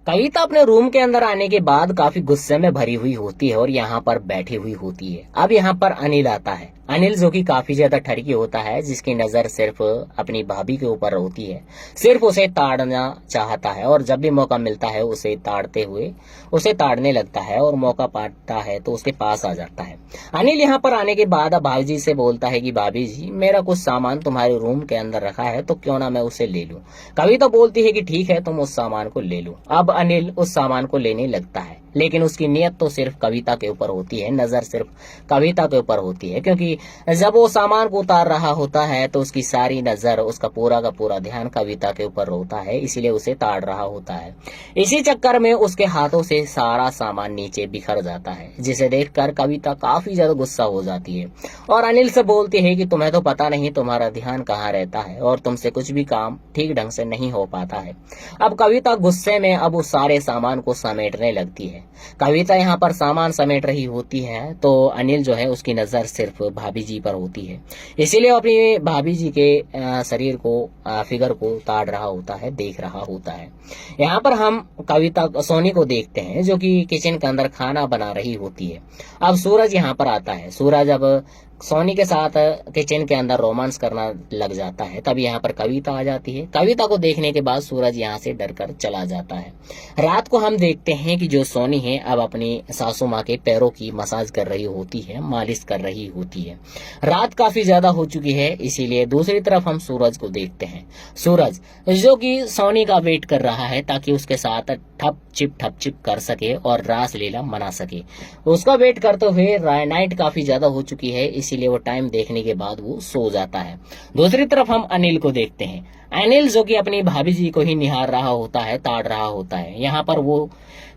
कविता अपने रूम के अंदर आने के बाद काफी गुस्से में भरी हुई होती है और यहाँ पर बैठी हुई होती है। अब यहाँ पर अनिल आता है। अनिल जो कि काफी ज्यादा ठरकी होता है, जिसकी नजर सिर्फ अपनी भाभी के ऊपर होती है, सिर्फ उसे ताड़ना चाहता है और जब भी मौका मिलता है उसे ताड़ने लगता है और मौका पाता है तो उसके पास आ जाता है। अनिल यहाँ पर आने के बाद अब भाभी जी से बोलता है कि भाभी जी, मेरा कुछ सामान तुम्हारे रूम के अंदर रखा है तो क्यों ना मैं उसे ले लूं। कविता बोलती है कि ठीक है, तुम उस सामान को ले लो। अब अनिल उस सामान को लेने लगता है, लेकिन उसकी नियत तो सिर्फ कविता के ऊपर होती है, नजर सिर्फ कविता के ऊपर होती है, क्योंकि जब वो सामान को उतार रहा होता है तो उसकी सारी नजर, उसका पूरा का पूरा ध्यान कविता के ऊपर होता है, इसीलिए उसे ताड़ रहा होता है। इसी चक्कर में उसके हाथों से सारा सामान नीचे बिखर जाता है, जिसे देखकर कविता काफी ज्यादा गुस्सा हो जाती है और अनिल से बोलती है कि तुम्हें तो पता नहीं तुम्हारा ध्यान कहाँ रहता है और तुमसे कुछ भी काम ठीक ढंग से नहीं हो पाता है। अब कविता गुस्से में अब उस सारे सामान को समेटने लगती है। कविता यहाँ पर सामान समेट रही होती है तो अनिल जो है उसकी नजर सिर्फ भाभी जी पर होती है, इसीलिए अपनी भाभी जी के शरीर को, फिगर को ताड़ रहा होता है, देख रहा होता है। यहाँ पर हम कविता सोनी को देखते हैं जो कि किचन के अंदर खाना बना रही होती है। अब सूरज यहाँ पर आता है। सूरज अब सोनी के साथ किचन के अंदर रोमांस करना लग जाता है। तब यहाँ पर कविता आ जाती है। कविता को देखने के बाद सूरज यहाँ से डरकर चला जाता है। रात को हम देखते हैं कि जो सोनी है अब अपनी सासू माँ के पैरों की मसाज कर रही होती है, मालिश कर रही होती है। रात काफी ज्यादा हो चुकी है, इसीलिए दूसरी तरफ हम सूरज को देखते हैं। सूरज जो कि सोनी का वेट कर रहा है ताकि उसके साथ ठप चिप कर सके और रास लीला मना सके। उसका वेट करते हुए नाइट काफी ज्यादा हो चुकी है, इसीलिए वो टाइम देखने के बाद वो सो जाता है। दूसरी तरफ हम अनिल को देखते हैं। अनिल जो कि अपनी भाभी जी को ही निहार रहा होता है, ताड़ रहा होता है। यहाँ पर वो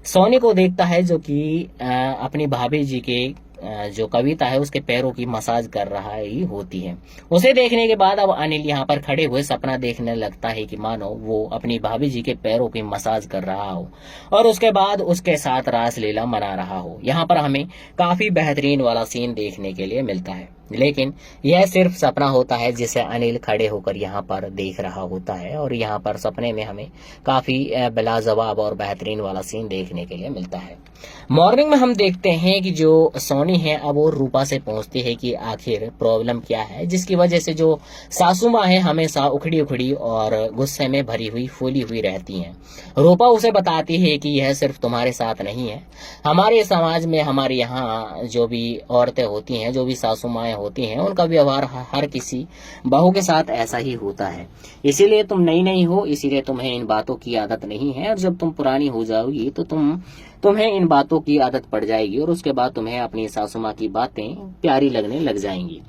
सोनी को देखता है जो कि अपनी भाभी जी के जो कविता है उसके पैरों की मसाज कर रहा ही होती है। उसे देखने के बाद अब अनिल यहाँ पर खड़े हुए सपना देखने लगता है कि मानो वो अपनी भाभी जी के पैरों की मसाज कर रहा हो और उसके बाद उसके साथ रास लीला मना रहा हो। यहाँ पर हमें काफी बेहतरीन वाला सीन देखने के लिए मिलता है, लेकिन यह सिर्फ सपना होता है जिसे अनिल खड़े होकर यहाँ पर देख रहा होता है और यहाँ पर सपने में हमें काफी लाजवाब और बेहतरीन वाला सीन देखने के लिए मिलता है। मॉर्निंग में हम देखते हैं कि जो सोनी है अब वो रूपा से पूछती है कि आखिर प्रॉब्लम क्या है, जिसकी वजह से जो सासू माँ है हमेशा उखड़ी उखड़ी और गुस्से में भरी हुई, फूली हुई रहती हैं। रूपा उसे बताती है कि यह सिर्फ तुम्हारे साथ नहीं है, हमारे समाज में, हमारे यहाँ जो भी औरतें होती हैं, जो भी सासू माएँ होती हैं, उनका व्यवहार हर किसी बहू के साथ ऐसा ही होता है। इसीलिए तुम नई नई हो, इसीलिए तुम्हें इन बातों की आदत नहीं है और जब तुम पुरानी हो जाओगी तो तुम्हें इन बातों की आदत पड़ जाएगी और उसके बाद तुम्हें अपनी सासू माँ की बातें प्यारी लगने लग जाएंगी।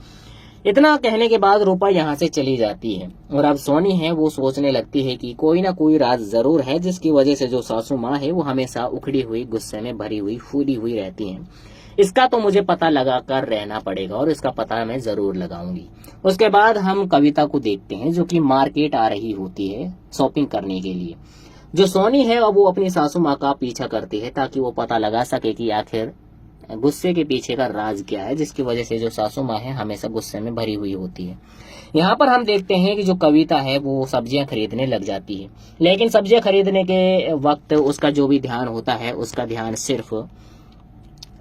इतना कहने के बाद रूपा यहाँ से चली जाती है और अब सोनी है वो सोचने लगती है कि कोई ना कोई राज जरूर है जिसकी वजह से जो सासू माँ है वो हमेशा उखड़ी हुई, गुस्से में भरी हुई, फूली हुई रहती हैं। इसका तो मुझे पता लगा कर रहना पड़ेगा और इसका पता मैं जरूर लगाऊंगी। उसके बाद हम कविता को देखते हैं जो कि मार्केट आ रही होती है शॉपिंग करने के लिए। जो सोनी है अब वो अपनी सासू माँ का पीछा करती है ताकि वो पता लगा सके कि आखिर गुस्से के पीछे का राज क्या है, जिसकी वजह से जो सासू माँ है हमेशा गुस्से में भरी हुई होती है। यहाँ पर हम देखते हैं कि जो कविता है वो सब्जियां खरीदने लग जाती है, लेकिन सब्जियां खरीदने के वक्त उसका जो भी ध्यान होता है उसका ध्यान सिर्फ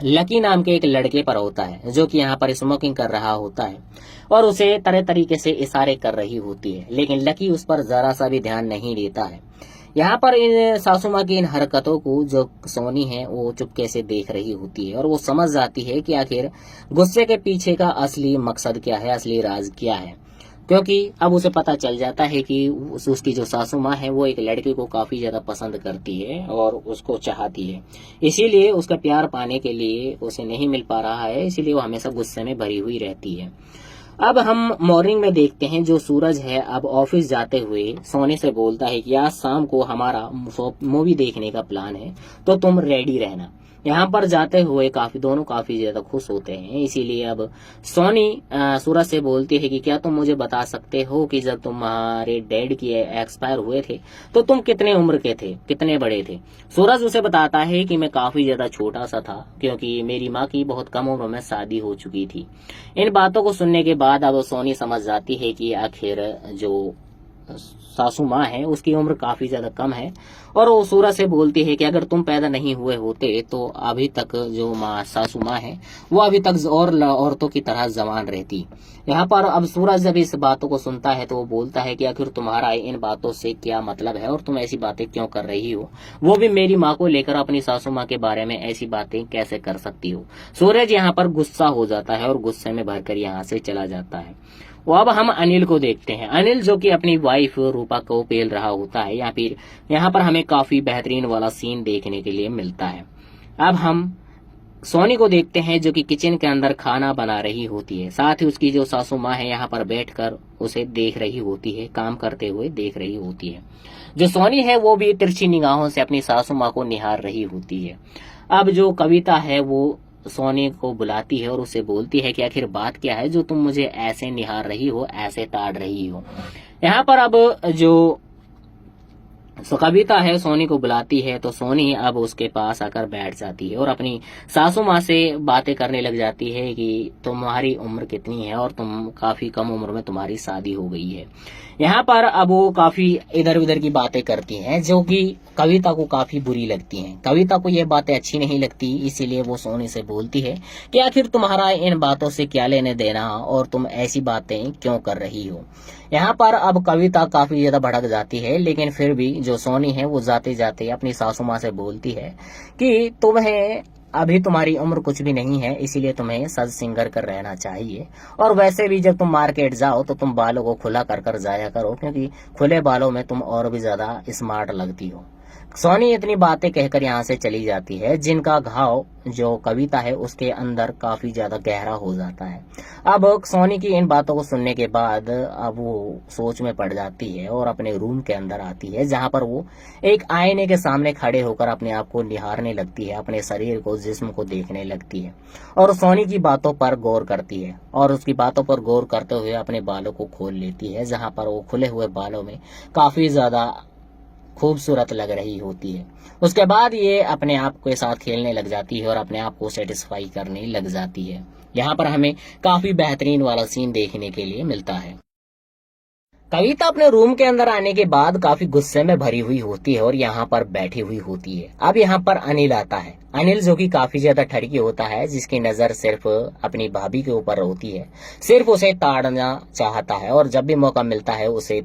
लकी नाम के एक लड़के पर होता है, जो कि यहाँ पर स्मोकिंग कर रहा होता है और उसे तरह तरीके से इशारे कर रही होती है, लेकिन लकी उस पर जरा सा भी ध्यान नहीं देता है। यहाँ पर इन सासू माँ की इन हरकतों को जो सोनी है वो चुपके से देख रही होती है और वो समझ जाती है कि आखिर गुस्से के पीछे का असली मकसद क्या है, असली राज क्या है, क्योंकि अब उसे पता चल जाता है कि उसकी जो सासू माँ है वो एक लड़के को काफी ज्यादा पसंद करती है और उसको चाहती है, इसीलिए उसका प्यार पाने के लिए उसे नहीं मिल पा रहा है, इसीलिए वो हमेशा गुस्से में भरी हुई रहती है। अब हम मॉर्निंग में देखते हैं जो सूरज है अब ऑफिस जाते हुए सोनी से बोलता है कि आज शाम को हमारा मूवी देखने का प्लान है, तो तुम रेडी रहना। यहाँ पर जाते हुए दोनों काफी ज्यादा खुश होते हैं, इसीलिए अब सोनी सूरज से बोलती है कि क्या तुम मुझे बता सकते हो कि जब तुम्हारे डैड की एक्सपायर हुए थे तो तुम कितने उम्र के थे, कितने बड़े थे। सूरज उसे बताता है कि मैं काफी ज्यादा छोटा सा था, क्योंकि मेरी माँ की बहुत कम उम्र में शादी हो चुकी थी। इन बातों को सुनने के बाद अब सोनी समझ जाती है कि आखिर जो सासू माँ है उसकी उम्र काफी ज्यादा कम है और वो सूरज से बोलती है कि अगर तुम पैदा नहीं हुए होते तो अभी तक जो सासू माँ है वो अभी तक और औरतों की तरह जवान रहती। यहाँ पर अब सूरज जब इस बातों को सुनता है तो वो बोलता है कि आखिर तुम्हारा इन बातों से क्या मतलब है और तुम ऐसी बातें क्यों कर रही हो, वो भी मेरी माँ को लेकर अपनी सासू माँ के बारे में ऐसी बातें कैसे कर सकती हो। सूरज यहाँ पर गुस्सा हो जाता है और गुस्से में भरकर यहाँ से चला जाता है। वो अब हम अनिल को देखते हैं, अनिल जो कि अपनी वाइफ रूपा को पेल रहा होता है, या फिर यहाँ पर हमें काफी बेहतरीन वाला सीन देखने के लिए मिलता है। अब हम सोनी को देखते हैं जो कि किचन के अंदर खाना बना रही होती है, साथ ही उसकी जो सासू माँ है यहाँ पर बैठकर उसे देख रही होती है, काम करते हुए देख रही होती है। जो सोनी है वो भी तिरछी निगाहों से अपनी सासू माँ को निहार रही होती है। अब जो कविता है वो सोनी को बुलाती है और उसे बोलती है कि आखिर बात क्या है जो तुम मुझे ऐसे निहार रही हो, ऐसे ताड़ रही हो। यहाँ पर अब जो कविता है सोनी को बुलाती है तो सोनी अब उसके पास आकर बैठ जाती है और अपनी सासू माँ से बातें करने लग जाती है कि तुम्हारी उम्र कितनी है और तुम काफी कम उम्र में तुम्हारी शादी हो गई है। यहाँ पर अब वो काफी इधर उधर की बातें करती हैं जो कि कविता को काफी बुरी लगती हैं। कविता को ये बातें अच्छी नहीं लगती, इसीलिए वो सोनी से बोलती है कि आखिर तुम्हारा इन बातों से क्या लेने देना और तुम ऐसी बातें क्यों कर रही हो। यहाँ पर अब कविता काफी ज्यादा भड़क जाती है, लेकिन फिर भी जो सोनी है वो जाते जाते अपनी सासू माँ से बोलती है कि तुम्हें अभी तुम्हारी उम्र कुछ भी नहीं है, इसीलिए तुम्हें सज सिंगर कर रहना चाहिए, और वैसे भी जब तुम मार्केट जाओ तो तुम बालों को खुला कर कर जाया करो, क्योंकि खुले बालों में तुम और भी ज्यादा स्मार्ट लगती हो। सोनी इतनी बातें कहकर यहाँ से चली जाती है, जिनका घाव जो कविता है उसके अंदर काफी ज्यादा गहरा हो जाता है। अब सोनी की इन बातों को सुनने के बाद अब वो सोच में पड़ जाती है और अपने रूम के अंदर आती है, जहाँ पर वो एक आईने के सामने खड़े होकर अपने आप को निहारने लगती है, अपने शरीर को, जिस्म को देखने लगती है और सोनी की बातों पर गौर करती है और उसकी बातों पर गौर करते हुए अपने बालों को खोल लेती है, जहाँ पर वो खुले हुए बालों में काफी ज्यादा खूबसूरत लग रही होती है। उसके बाद ये अपने आप के साथ खेलने लग जाती है और अपने आप को सेटिस्फाई करने लग जाती है। यहाँ पर हमें काफी बेहतरीन वाला सीन देखने के लिए मिलता है। कविता अपने रूम के अंदर आने के बाद काफी गुस्से में भरी हुई होती है और यहाँ पर बैठी हुई होती है। अब यहाँ पर अनिल आता है, अनिल जो कि काफी ज्यादा ठरकी होता है, जिसकी नजर सिर्फ अपनी भाभी के ऊपर होती है, सिर्फ उसे ताड़ना चाहता है और जब भी मौका मिलता है उसे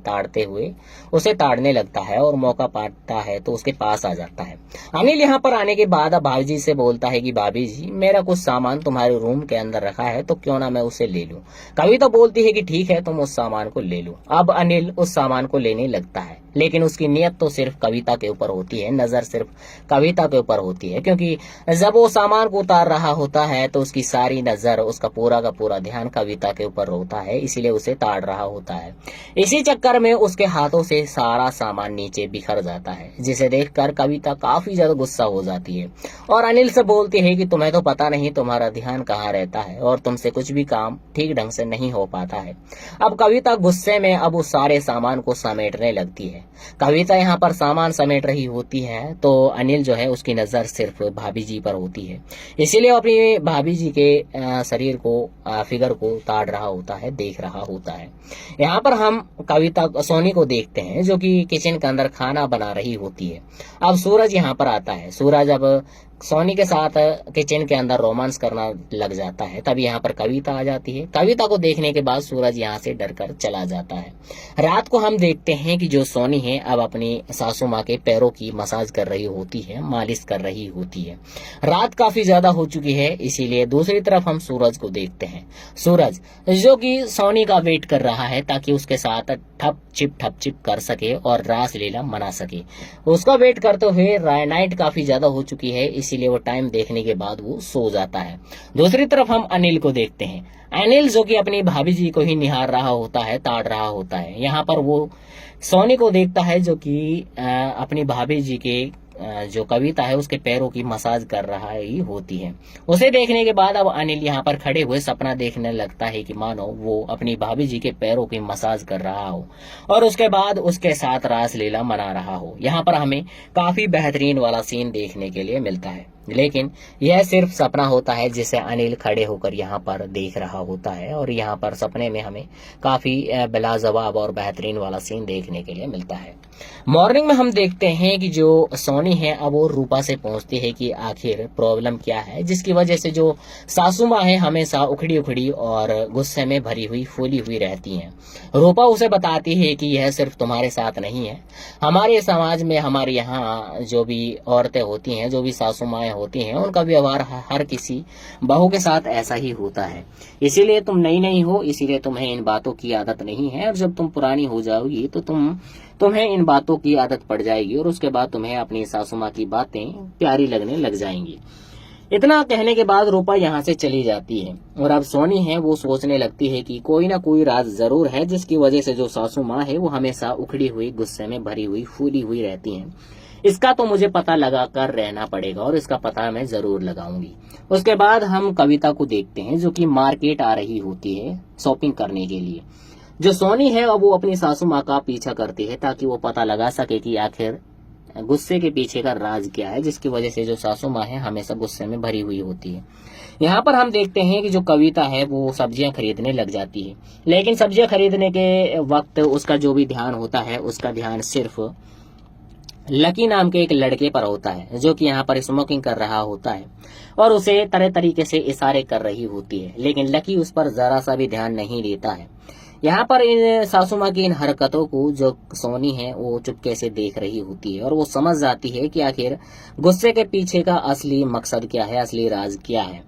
ताड़ने लगता है और मौका पाता है तो उसके पास आ जाता है। अनिल यहाँ पर आने के बाद अब भाभी जी से बोलता है कि भाभी जी, मेरा कुछ सामान तुम्हारे रूम के अंदर रखा है तो क्यों ना मैं उसे ले लूं। कविता बोलती है कि ठीक है, तुम उस सामान को ले लो। अब अनिल उस सामान को लेने लगता है, लेकिन उसकी नियत तो सिर्फ कविता के ऊपर होती है, नजर सिर्फ कविता के ऊपर होती है, क्योंकि जब वो सामान को उतार रहा होता है तो उसकी सारी नजर, उसका पूरा का पूरा ध्यान कविता के ऊपर होता है, इसीलिए उसे ताड़ रहा होता है। इसी चक्कर में उसके हाथों से सारा सामान नीचे बिखर जाता है, जिसे देखकर कविता काफी ज्यादा गुस्सा हो जाती है और अनिल से बोलती है कि तुम्हें तो पता नहीं तुम्हारा ध्यान कहाँ रहता है और तुमसे कुछ भी काम ठीक ढंग से नहीं हो पाता है। अब कविता गुस्से में अब उस सारे सामान को समेटने लगती है है। कविता यहाँ पर सामान समेट रही होती है तो अनिल जो है उसकी नजर सिर्फ भाभी जी पर होती है, इसीलिए वो अपनी भाभी जी के शरीर को फिगर को ताड़ रहा होता है, देख रहा होता है। यहाँ पर हम कविता सोनी को देखते हैं जो कि किचन के अंदर खाना बना रही होती है। अब सूरज यहाँ पर आता है। सूरज अब सोनी के साथ किचन के अंदर रोमांस करना लग जाता है। तब यहाँ पर कविता आ जाती है। कविता को देखने के बाद सूरज यहाँ से डरकर चला जाता है। रात को हम देखते हैं कि जो सोनी है अब अपनी सासू माँ के पैरों की मसाज कर रही होती है, मालिश कर रही होती है। रात काफी ज्यादा हो चुकी है, इसीलिए दूसरी तरफ हम सूरज को देखते हैं। सूरज जो कि सोनी का वेट कर रहा है ताकि उसके साथ ठप चिप कर सके और रास लीला मना सके। उसका वेट करते हुए नाइट काफी ज्यादा हो चुकी है, इसीलिए वो टाइम देखने के बाद वो सो जाता है। दूसरी तरफ हम अनिल को देखते हैं। अनिल जो कि अपनी भाभी जी को ही निहार रहा होता है, ताड़ रहा होता है। यहाँ पर वो सोनी को देखता है जो कि अपनी भाभी जी के जो कविता है उसके पैरों की मसाज कर रहा ही होती है। उसे देखने के बाद अब अनिल यहाँ पर खड़े हुए सपना देखने लगता है कि मानो वो अपनी भाभी जी के पैरों की मसाज कर रहा हो और उसके बाद उसके साथ रास लीला मना रहा हो। यहाँ पर हमें काफी बेहतरीन वाला सीन देखने के लिए मिलता है, लेकिन यह सिर्फ सपना होता है जिसे अनिल खड़े होकर यहाँ पर देख रहा होता है और यहाँ पर सपने में हमें काफी बेलाजवाब और बेहतरीन वाला सीन देखने के लिए मिलता है। मॉर्निंग में हम देखते हैं कि जो सोनी है अब वो रूपा से पूछती है कि आखिर प्रॉब्लम क्या है, जिसकी वजह से जो सासू माँ है हमेशा उखड़ी उखड़ी और गुस्से में भरी हुई फूली हुई रहती हैं। रूपा उसे बताती है कि यह सिर्फ तुम्हारे साथ नहीं है, हमारे समाज में हमारे यहाँ जो भी औरतें होती हैं, जो भी सासू माएँ होती हैं, उनका व्यवहार हर किसी बहू के साथ ऐसा ही होता है। इसीलिए तुम नई नहीं हो, इसीलिए तुम्हें इन बातों की आदत नहीं है और जब तुम पुरानी हो जाओगी तो तुम्हें इन बातों की आदत पड़ जाएगी और उसके बाद तुम्हें अपनी सासू माँ की बातें प्यारी लगने लग जाएंगी। इतना कहने के बाद रूपा यहाँ से चली जाती है और अब सोनी है वो सोचने लगती है कि कोई ना कोई राज जरूर है जिसकी वजह से जो सासू माँ है वो हमेशा उखड़ी हुई, गुस्से में भरी हुई, फूली हुई रहती हैं। इसका तो मुझे पता लगा कर रहना पड़ेगा और इसका पता मैं जरूर लगाऊंगी। उसके बाद हम कविता को देखते हैं जो कि मार्केट आ रही होती है शॉपिंग करने के लिए। जो सोनी है अब वो अपनी सासू माँ का पीछा करती है ताकि वो पता लगा सके कि आखिर गुस्से के पीछे का राज क्या है, जिसकी वजह से जो सासू माँ है हमेशा गुस्से में भरी हुई होती है। यहाँ पर हम देखते हैं कि जो कविता है वो सब्जियां खरीदने लग जाती है, लेकिन सब्जियां खरीदने के वक्त उसका जो भी ध्यान होता है उसका ध्यान सिर्फ लकी नाम के एक लड़के पर होता है जो कि यहाँ पर स्मोकिंग कर रहा होता है और उसे तरह तरीके से इशारे कर रही होती है, लेकिन लकी उस पर जरा सा भी ध्यान नहीं देता है। यहाँ पर इन सासू माँ की इन हरकतों को जो सोनी है वो चुपके से देख रही होती है और वो समझ जाती है कि आखिर गुस्से के पीछे का असली मकसद क्या है, असली राज क्या है,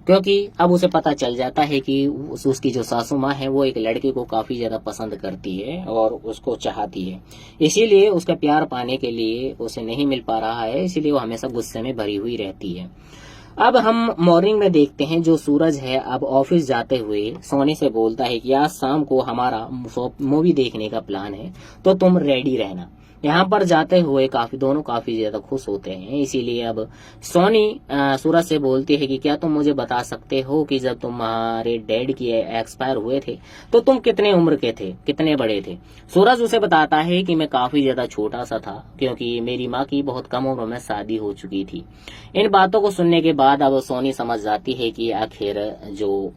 क्योंकि अब उसे पता चल जाता है कि उसकी जो सासू माँ है वो एक लड़के को काफी ज्यादा पसंद करती है और उसको चाहती है, इसीलिए उसका प्यार पाने के लिए उसे नहीं मिल पा रहा है, इसीलिए वो हमेशा गुस्से में भरी हुई रहती है। अब हम मॉर्निंग में देखते हैं जो सूरज है अब ऑफिस जाते हुए सोनी से बोलता है कि आज शाम को हमारा मूवी देखने का प्लान है तो तुम रेडी रहना। यहाँ पर जाते हुए दोनों काफी ज्यादा खुश होते हैं, इसीलिए अब सोनी सूरज से बोलती है कि क्या तुम मुझे बता सकते हो कि जब तुम्हारे डैड की एक्सपायर हुए थे तो तुम कितने उम्र के थे, कितने बड़े थे। सूरज उसे बताता है कि मैं काफी ज्यादा छोटा सा था क्योंकि मेरी माँ की बहुत कम उम्र में शादी हो चुकी थी। इन बातों को सुनने के बाद अब सोनी समझ जाती है कि आखिर जो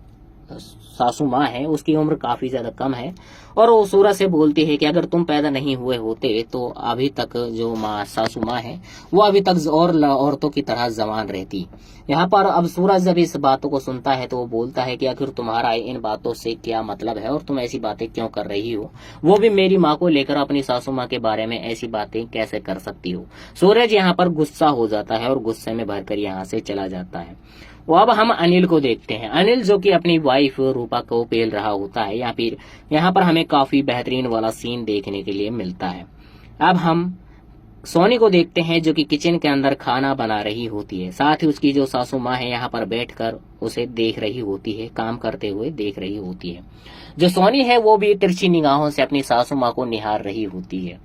सासू माँ है उसकी उम्र काफी ज्यादा कम है और वो सूरज से बोलती है कि अगर तुम पैदा नहीं हुए होते तो अभी तक जो सासू माँ है वो अभी तक और औरतों की तरह जवान रहती। यहाँ पर अब सूरज जब इस बातों को सुनता है तो वो बोलता है कि आखिर तुम्हारा इन बातों से क्या मतलब है और तुम ऐसी बातें क्यों कर रही हो, वो भी मेरी माँ को लेकर अपनी सासू माँ के बारे में ऐसी बातें कैसे कर सकती हो। सूरज यहाँ पर गुस्सा हो जाता है और गुस्से में भरकर यहाँ से चला जाता है। वो अब हम अनिल को देखते हैं। अनिल जो कि अपनी वाइफ रूपा को पेल रहा होता है, यहाँ पर हमें काफी बेहतरीन वाला सीन देखने के लिए मिलता है। अब हम सोनी को देखते हैं जो कि किचन के अंदर खाना बना रही होती है, साथ ही उसकी जो सासू माँ है यहाँ पर बैठकर उसे देख रही होती है, काम करते हुए देख रही होती है। जो सोनी है वो भी तिरछी निगाहों से अपनी सासू माँ को निहार रही होती है।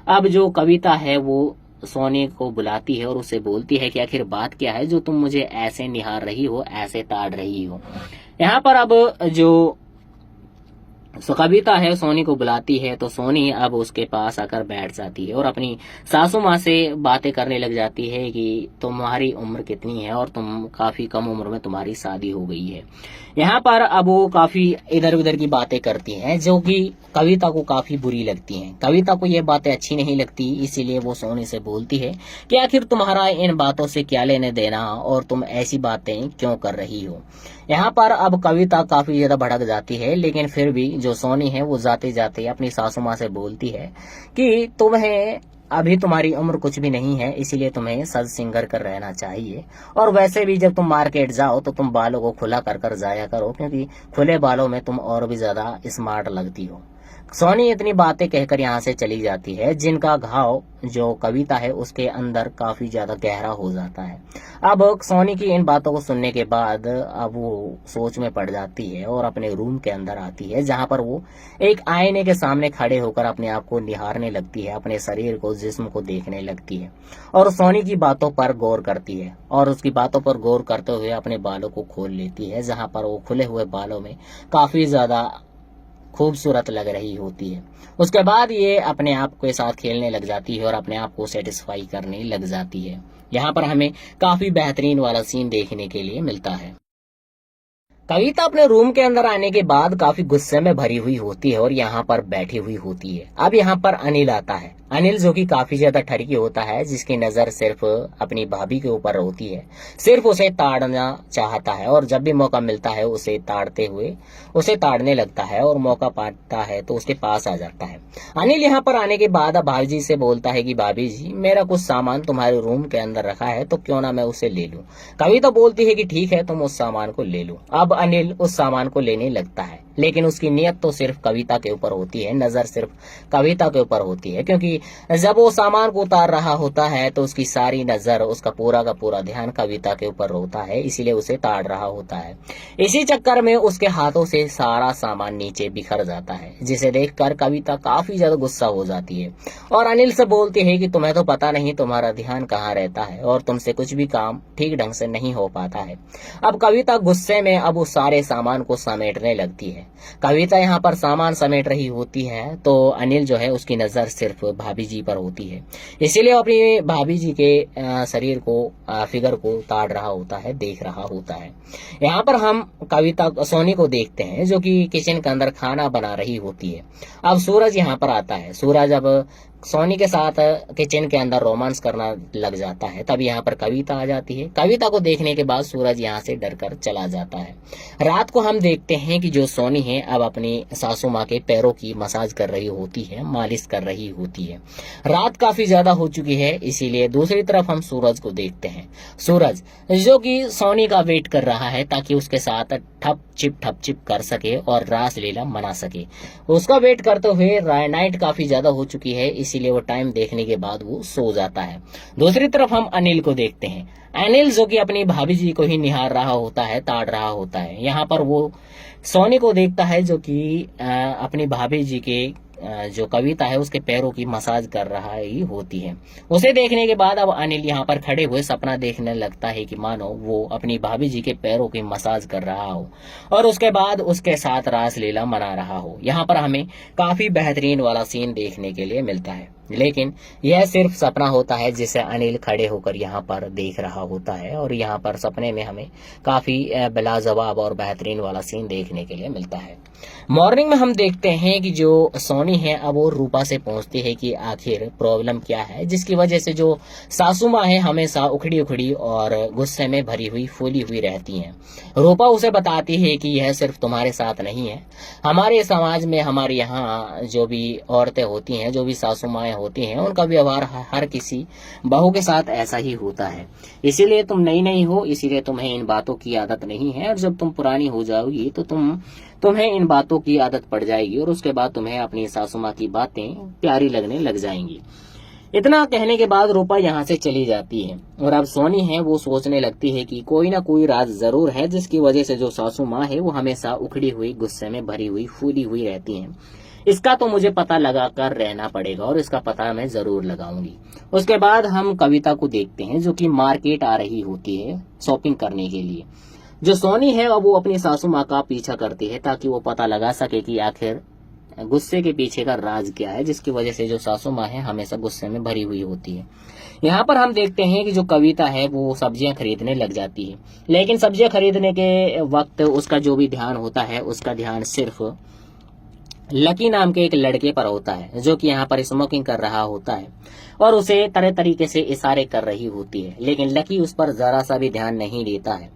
अब जो कविता है वो सोनी को बुलाती है और उसे बोलती है कि आखिर बात क्या है जो तुम मुझे ऐसे निहार रही हो, ऐसे ताड़ रही हो। यहाँ पर अब जो सो कविता है सोनी को बुलाती है तो सोनी अब उसके पास आकर बैठ जाती है और अपनी सासू माँ से बातें करने लग जाती है कि तुम्हारी उम्र कितनी है और तुम काफी कम उम्र में तुम्हारी शादी हो गई है। यहाँ पर अब वो काफी इधर उधर की बातें करती हैं जो कि कविता को काफी बुरी लगती हैं। कविता को ये बातें अच्छी नहीं लगती, इसीलिए वो सोनी से बोलती है कि आखिर तुम्हारा इन बातों से क्या लेने देना और तुम ऐसी बातें क्यों कर रही हो। यहाँ पर अब कविता काफी ज्यादा भड़क जाती है, लेकिन फिर भी जो सोनी है वो जाते जाते अपनी सासू माँ से बोलती है कि तुम्हें अभी तुम्हारी उम्र कुछ भी नहीं है, इसीलिए तुम्हें सज सिंगर कर रहना चाहिए। और वैसे भी जब तुम मार्केट जाओ तो तुम बालों को खुला कर कर जाया करो, क्योंकि खुले बालों में तुम और भी ज्यादा स्मार्ट लगती हो। सोनी इतनी बातें कहकर यहाँ से चली जाती है, जिनका घाव जो कविता है उसके अंदर काफी ज्यादा गहरा हो जाता है। अब सोनी की इन बातों को सुनने के बाद अब वो सोच में पड़ जाती है और अपने रूम के अंदर आती है, जहाँ पर वो एक आईने के सामने खड़े होकर अपने आप को निहारने लगती है, अपने शरीर को, जिस्म को देखने लगती है और सोनी की बातों पर गौर करती है। और उसकी बातों पर गौर करते हुए अपने बालों को खोल लेती है, जहाँ पर वो खुले हुए बालों में काफी ज्यादा खूबसूरत लग रही होती है। उसके बाद ये अपने आप के साथ खेलने लग जाती है और अपने आप को सेटिस्फाई करने लग जाती है। यहाँ पर हमें काफी बेहतरीन वाला सीन देखने के लिए मिलता है। कविता अपने रूम के अंदर आने के बाद काफी गुस्से में भरी हुई होती है और यहाँ पर बैठी हुई होती है। अब यहाँ पर अनिल आता है। अनिल जो कि काफी ज्यादा ठरकी होता है, जिसकी नजर सिर्फ अपनी भाभी के ऊपर होती है, सिर्फ उसे ताड़ना चाहता है और जब भी मौका मिलता है उसे ताड़ने लगता है और मौका पाता है तो उसके पास आ जाता है। अनिल यहाँ पर आने के बाद अब भाभी जी से बोलता है कि भाभी जी, मेरा कुछ सामान तुम्हारे रूम के अंदर रखा है तो क्यों ना मैं उसे ले लूं। कविता बोलती है कि ठीक है, तुम उस सामान को ले लो। अब अनिल उस सामान को लेने लगता है, लेकिन उसकी नियत तो सिर्फ कविता के ऊपर होती है, नजर सिर्फ कविता के ऊपर होती है, क्योंकि जब वो सामान को उतार रहा होता है तो उसकी सारी नजर, उसका पूरा का पूरा ध्यान कविता के ऊपर होता है, इसीलिए उसे ताड़ रहा होता है। इसी चक्कर में उसके हाथों से सारा सामान नीचे बिखर जाता है, जिसे देखकर कविता काफी ज्यादा गुस्सा हो जाती है और अनिल से बोलती है कि तुम्हें तो पता नहीं तुम्हारा ध्यान कहाँ रहता है और तुमसे कुछ भी काम ठीक ढंग से नहीं हो पाता है। अब कविता गुस्से में अब उस सारे सामान को समेटने लगती है। कविता यहाँ पर सामान समेट रही होती है तो अनिल जो है उसकी नजर सिर्फ भाभी जी पर होती है, इसीलिए अपनी भाभी जी के शरीर को, फिगर को ताड़ रहा होता है, देख रहा होता है। यहाँ पर हम कविता सोनी को देखते हैं जो कि किचन के अंदर खाना बना रही होती है। अब सूरज यहाँ पर आता है। सूरज अब सोनी के साथ किचन के अंदर रोमांस करना लग जाता है। तब यहाँ पर कविता आ जाती है। कविता को देखने के बाद सूरज यहाँ से डरकर चला जाता है। रात को हम देखते हैं कि जो सोनी है अब अपनी सासू माँ के पैरों की मसाज कर रही होती है, मालिश कर रही होती है। रात काफी ज्यादा हो चुकी है, इसीलिए दूसरी तरफ हम सूरज को देखते हैं। सूरज जो कि सोनी का वेट कर रहा है ताकि उसके साथ ठप चिप कर सके और रास लीला मना सके। उसका वेट करते हुए नाइट काफी ज्यादा हो चुकी है, इसीलिए वो टाइम देखने के बाद वो सो जाता है। दूसरी तरफ हम अनिल को देखते हैं। अनिल जो कि अपनी भाभी जी को ही निहार रहा होता है, ताड़ रहा होता है। यहाँ पर वो सोनी को देखता है जो कि अपनी भाभी जी के जो कविता है उसके पैरों की मसाज कर रहा ही होती है। उसे देखने के बाद अब अनिल यहाँ पर खड़े हुए सपना देखने लगता है कि मानो वो अपनी भाभी जी के पैरों की मसाज कर रहा हो और उसके बाद उसके साथ रास लीला मना रहा हो। यहाँ पर हमें काफी बेहतरीन वाला सीन देखने के लिए मिलता है, लेकिन यह सिर्फ सपना होता है जिसे अनिल खड़े होकर यहाँ पर देख रहा होता है और यहाँ पर सपने में हमें काफी लाजवाब और बेहतरीन वाला सीन देखने के लिए मिलता है। मॉर्निंग में हम देखते हैं कि जो सोनी है अब वो रूपा से पूछती है कि आखिर प्रॉब्लम क्या है, जिसकी वजह से जो सासू माँ है हमेशा उखड़ी उखड़ी और गुस्से में भरी हुई, फूली हुई रहती हैं। रूपा उसे बताती है कि यह सिर्फ तुम्हारे साथ नहीं है, हमारे समाज में, हमारे यहाँ जो भी औरतें होती हैं, जो भी सासू माएँ होती हैं, उनका व्यवहार हर किसी बहू के साथ ऐसा ही होता है। इसीलिए तुम नई हो, इसीलिए तुम्हें इन बातों की आदत नहीं है और जब तुम पुरानी हो जाओगी तो तुम्हें इन बातों की आदत पड़ जाएगी और उसके बाद तुम्हें अपनी सासू माँ की बातें प्यारी लगने लग जाएंगी। इतना कहने के बाद रूपा यहाँ से चली जाती है और अब सोनी है वो सोचने लगती है कि कोई ना कोई राज जरूर है जिसकी वजह से जो सासू माँ है वो हमेशा उखड़ी हुई, गुस्से में भरी हुई, फूली हुई रहती हैं। इसका तो मुझे पता लगा कर रहना पड़ेगा और इसका पता मैं जरूर लगाऊंगी। उसके बाद हम कविता को देखते हैं जो कि मार्केट आ रही होती है शॉपिंग करने के लिए। जो सोनी है अब वो अपनी सासू माँ का पीछा करती है ताकि वो पता लगा सके कि आखिर गुस्से के पीछे का राज क्या है, जिसकी वजह से जो सासू माँ है हमेशा गुस्से में भरी हुई होती है। यहाँ पर हम देखते हैं कि जो कविता है वो सब्जियां खरीदने लग जाती है, लेकिन सब्जियां खरीदने के वक्त उसका जो भी ध्यान होता है उसका ध्यान सिर्फ लकी नाम के एक लड़के पर होता है, जो कि यहाँ पर स्मोकिंग कर रहा होता है और उसे तरह तरीके से इशारे कर रही होती है, लेकिन लकी उस पर जरा सा भी ध्यान नहीं देता है।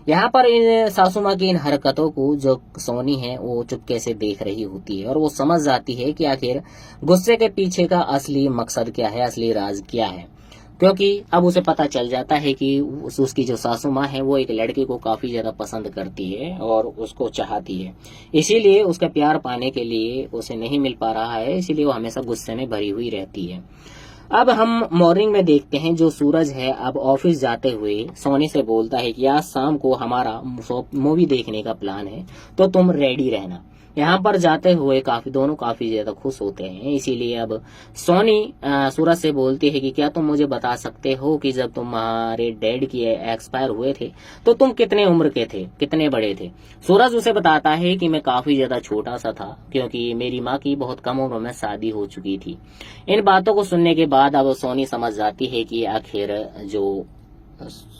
यहाँ पर इन सासू माँ की इन हरकतों को जो सोनी है वो चुपके से देख रही होती है और वो समझ जाती है कि आखिर गुस्से के पीछे का असली मकसद क्या है, असली राज क्या है। क्योंकि अब उसे पता चल जाता है कि उसकी जो सासू माँ है वो एक लड़के को काफी ज्यादा पसंद करती है और उसको चाहती है, इसीलिए उसका प्यार पाने के लिए उसे नहीं मिल पा रहा है, इसीलिए वो हमेशा गुस्से में भरी हुई रहती है। अब हम मॉर्निंग में देखते हैं जो सूरज है अब ऑफिस जाते हुए सोनी से बोलता है कि आज शाम को हमारा मूवी देखने का प्लान है, तो तुम रेडी रहना। यहाँ पर जाते हुए दोनों काफी ज्यादा खुश होते हैं, इसीलिए अब सोनी सूरज से बोलती है कि क्या तुम मुझे बता सकते हो कि जब तुम्हारे डैड की एक्सपायर हुए थे तो तुम कितने उम्र के थे, कितने बड़े थे। सूरज उसे बताता है कि मैं काफी ज्यादा छोटा सा था, क्योंकि मेरी माँ की बहुत कम उम्र में शादी हो चुकी थी। इन बातों को सुनने के बाद अब सोनी समझ जाती है कि आखिर जो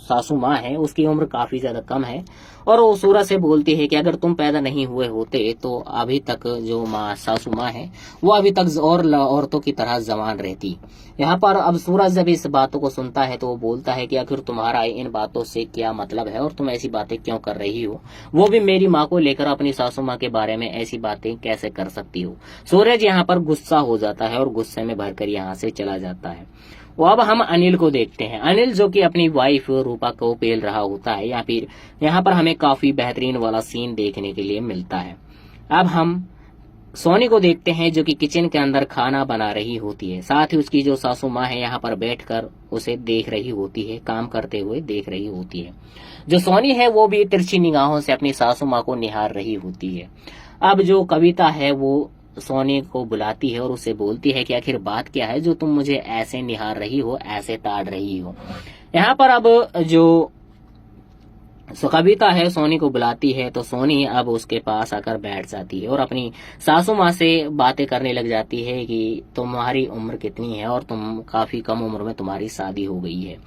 सासू माँ है उसकी उम्र काफी ज्यादा कम है और वो सूरज से बोलती है कि अगर तुम पैदा नहीं हुए होते तो अभी तक जो सासू माँ है वो अभी तक और औरतों की तरह जवान रहती। यहाँ पर अब सूरज जब इस बातों को सुनता है तो वो बोलता है कि आखिर तुम्हारा इन बातों से क्या मतलब है और तुम ऐसी बातें क्यों कर रही हो, वो भी मेरी माँ को लेकर अपनी सासू माँ के बारे में ऐसी बातें कैसे कर सकती हो। सूरज यहाँ पर गुस्सा हो जाता है और गुस्से में भरकर यहाँ से चला जाता है। वो अब हम अनिल को देखते हैं, अनिल जो कि अपनी वाइफ रूपा को पेल रहा होता है, या फिर यहाँ पर हमें काफी बेहतरीन वाला सीन देखने के लिए मिलता है। अब हम सोनी को देखते हैं जो कि किचन के अंदर खाना बना रही होती है, साथ ही उसकी जो सासू माँ है यहाँ पर बैठकर उसे देख रही होती है, काम करते हुए देख रही होती है। जो सोनी है वो भी तिरछी निगाहों से अपनी सासू माँ को निहार रही होती है। अब जो कविता है वो सोनी को बुलाती है और उसे बोलती है कि आखिर बात क्या है जो तुम मुझे ऐसे निहार रही हो, ऐसे ताड़ रही हो। यहाँ पर अब जो कविता है सोनी को बुलाती है तो सोनी अब उसके पास आकर बैठ जाती है और अपनी सासू माँ से बातें करने लग जाती है कि तुम्हारी उम्र कितनी है और तुम काफी कम उम्र में तुम्हारी शादी हो गई है।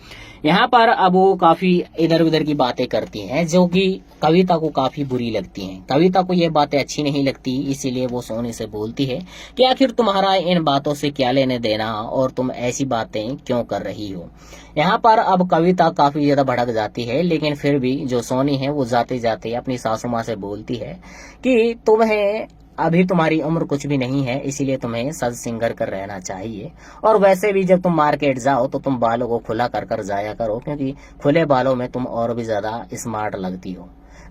यहाँ पर अब वो काफी इधर उधर की बातें करती हैं जो कि कविता को काफी बुरी लगती हैं। कविता को ये बातें अच्छी नहीं लगती, इसीलिए वो सोनी से बोलती है कि आखिर तुम्हारा इन बातों से क्या लेने देना और तुम ऐसी बातें क्यों कर रही हो। यहाँ पर अब कविता काफी ज्यादा भड़क जाती है, लेकिन फिर भी जो सोनी है वो जाते जाते अपनी सासू माँ से बोलती है कि तुम्हें अभी तुम्हारी उम्र कुछ भी नहीं है, इसीलिए तुम्हें सज सिंगर कर रहना चाहिए, और वैसे भी जब तुम मार्केट जाओ तो तुम बालों को खुला कर कर जाया करो, क्योंकि खुले बालों में तुम और भी ज्यादा स्मार्ट लगती हो।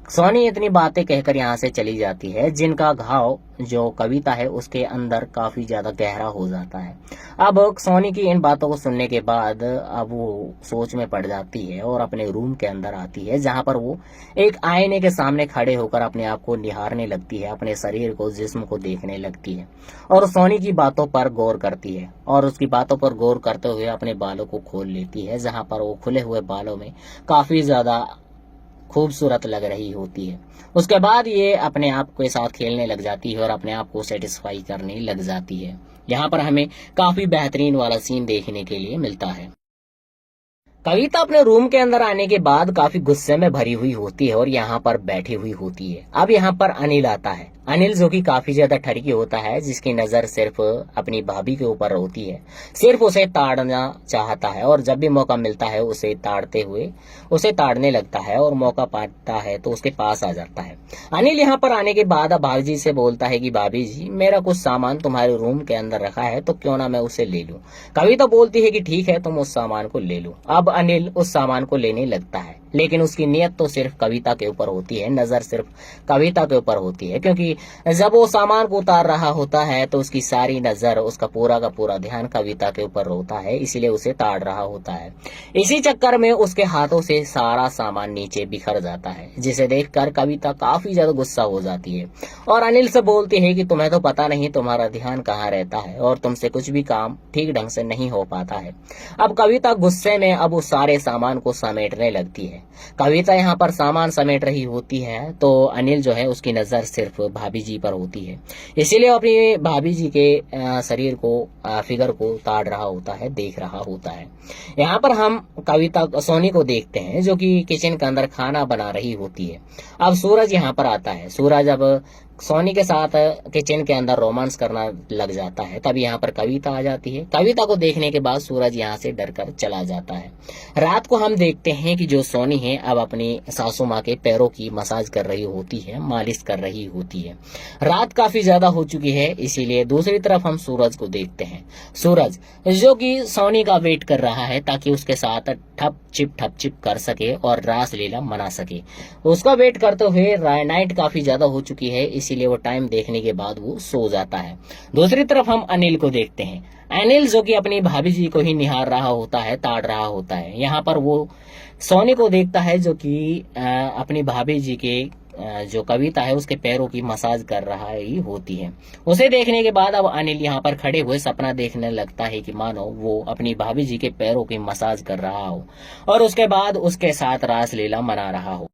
सोनी इतनी बातें कहकर यहाँ से चली जाती है, जिनका घाव जो कविता है उसके अंदर काफी ज्यादा गहरा हो जाता है। अब सोनी की इन बातों को सुनने के बाद अब वो सोच में पड़ जाती है और अपने रूम के अंदर आती है, जहाँ पर वो एक आईने के सामने खड़े होकर अपने आप को निहारने लगती है, अपने शरीर को, जिस्म को देखने लगती है और सोनी की बातों पर गौर करती है और उसकी बातों पर गौर करते हुए अपने बालों को खोल लेती है, जहाँ पर वो खुले हुए बालों में काफी ज्यादा खूबसूरत लग रही होती है। उसके बाद ये अपने आप के साथ खेलने लग जाती है और अपने आप को सेटिस्फाई करने लग जाती है। यहाँ पर हमें काफी बेहतरीन वाला सीन देखने के लिए मिलता है। कविता अपने रूम के अंदर आने के बाद काफी गुस्से में भरी हुई होती है और यहाँ पर बैठी हुई होती है। अब यहाँ पर अनिल आता है, अनिल जो कि काफी ज्यादा ठरकी होता है, जिसकी नजर सिर्फ अपनी भाभी के ऊपर होती है, सिर्फ उसे ताड़ना चाहता है और जब भी मौका मिलता है उसे ताड़ने लगता है और मौका पाता है तो उसके पास आ जाता है। अनिल यहाँ पर आने के बाद अब भाभी जी से बोलता है कि भाभी जी, मेरा कुछ सामान तुम्हारे रूम के अंदर रखा है, तो क्यों ना मैं उसे ले लूं। कविता बोलती है कि ठीक है, तुम उस सामान को ले लो। अब अनिल उस सामान को लेने लगता है, लेकिन उसकी नियत तो सिर्फ कविता के ऊपर होती है, नजर सिर्फ कविता के ऊपर होती है, क्योंकि जब वो सामान को उतार रहा होता है तो उसकी सारी नजर, उसका पूरा का पूरा ध्यान कविता के ऊपर होता है, इसीलिए उसे ताड़ रहा होता है। इसी चक्कर में उसके हाथों से सारा सामान नीचे बिखर जाता है, जिसे देखकर कविता काफी ज्यादा गुस्सा हो जाती है और अनिल से बोलती है कि तुम्हें तो पता नहीं तुम्हारा ध्यान कहाँ रहता है और तुमसे कुछ भी काम ठीक ढंग से नहीं हो पाता है। अब कविता गुस्से में अब उस सारे सामान को समेटने लगती है कविता यहाँ पर सामान समेट रही होती है तो अनिल जो है उसकी नजर सिर्फ भाभी जी पर होती है, इसीलिए वो अपनी भाभी जी के शरीर को फिगर को ताड़ रहा होता है, देख रहा होता है। यहाँ पर हम कविता सोनी को देखते हैं जो कि किचन के अंदर खाना बना रही होती है। अब सूरज यहाँ पर आता है। सूरज अब सोनी के साथ किचन के अंदर रोमांस करना लग जाता है। तब यहाँ पर कविता आ जाती है। कविता को देखने के बाद सूरज यहाँ से डरकर चला जाता है। रात को हम देखते हैं कि जो सोनी है अब अपनी सासू माँ के पैरों की मसाज कर रही होती है, मालिश कर रही होती है। रात काफी ज्यादा हो चुकी है, इसीलिए दूसरी तरफ हम सूरज को देखते हैं। सूरज जो कि सोनी का वेट कर रहा है ताकि उसके साथ ठप चिप कर सके और रास लीला मना सके। उसका वेट करते हुए नाइट काफी ज्यादा हो चुकी है, इसीलिए वो टाइम देखने के बाद वो सो जाता है। दूसरी तरफ हम अनिल को देखते हैं। अनिल जो कि अपनी भाभी जी को ही निहार रहा होता है, ताड़ रहा होता है। यहाँ पर वो सोनी को देखता है जो कि अपनी भाभी जी के जो कविता है उसके पैरों की मसाज कर रहा ही होती है। उसे देखने के बाद अब अनिल यहाँ पर खड़े हुए सपना देखने लगता है कि मानो वो अपनी भाभी जी के पैरों की मसाज कर रहा हो और उसके बाद उसके साथ रास लीला मना रहा हो।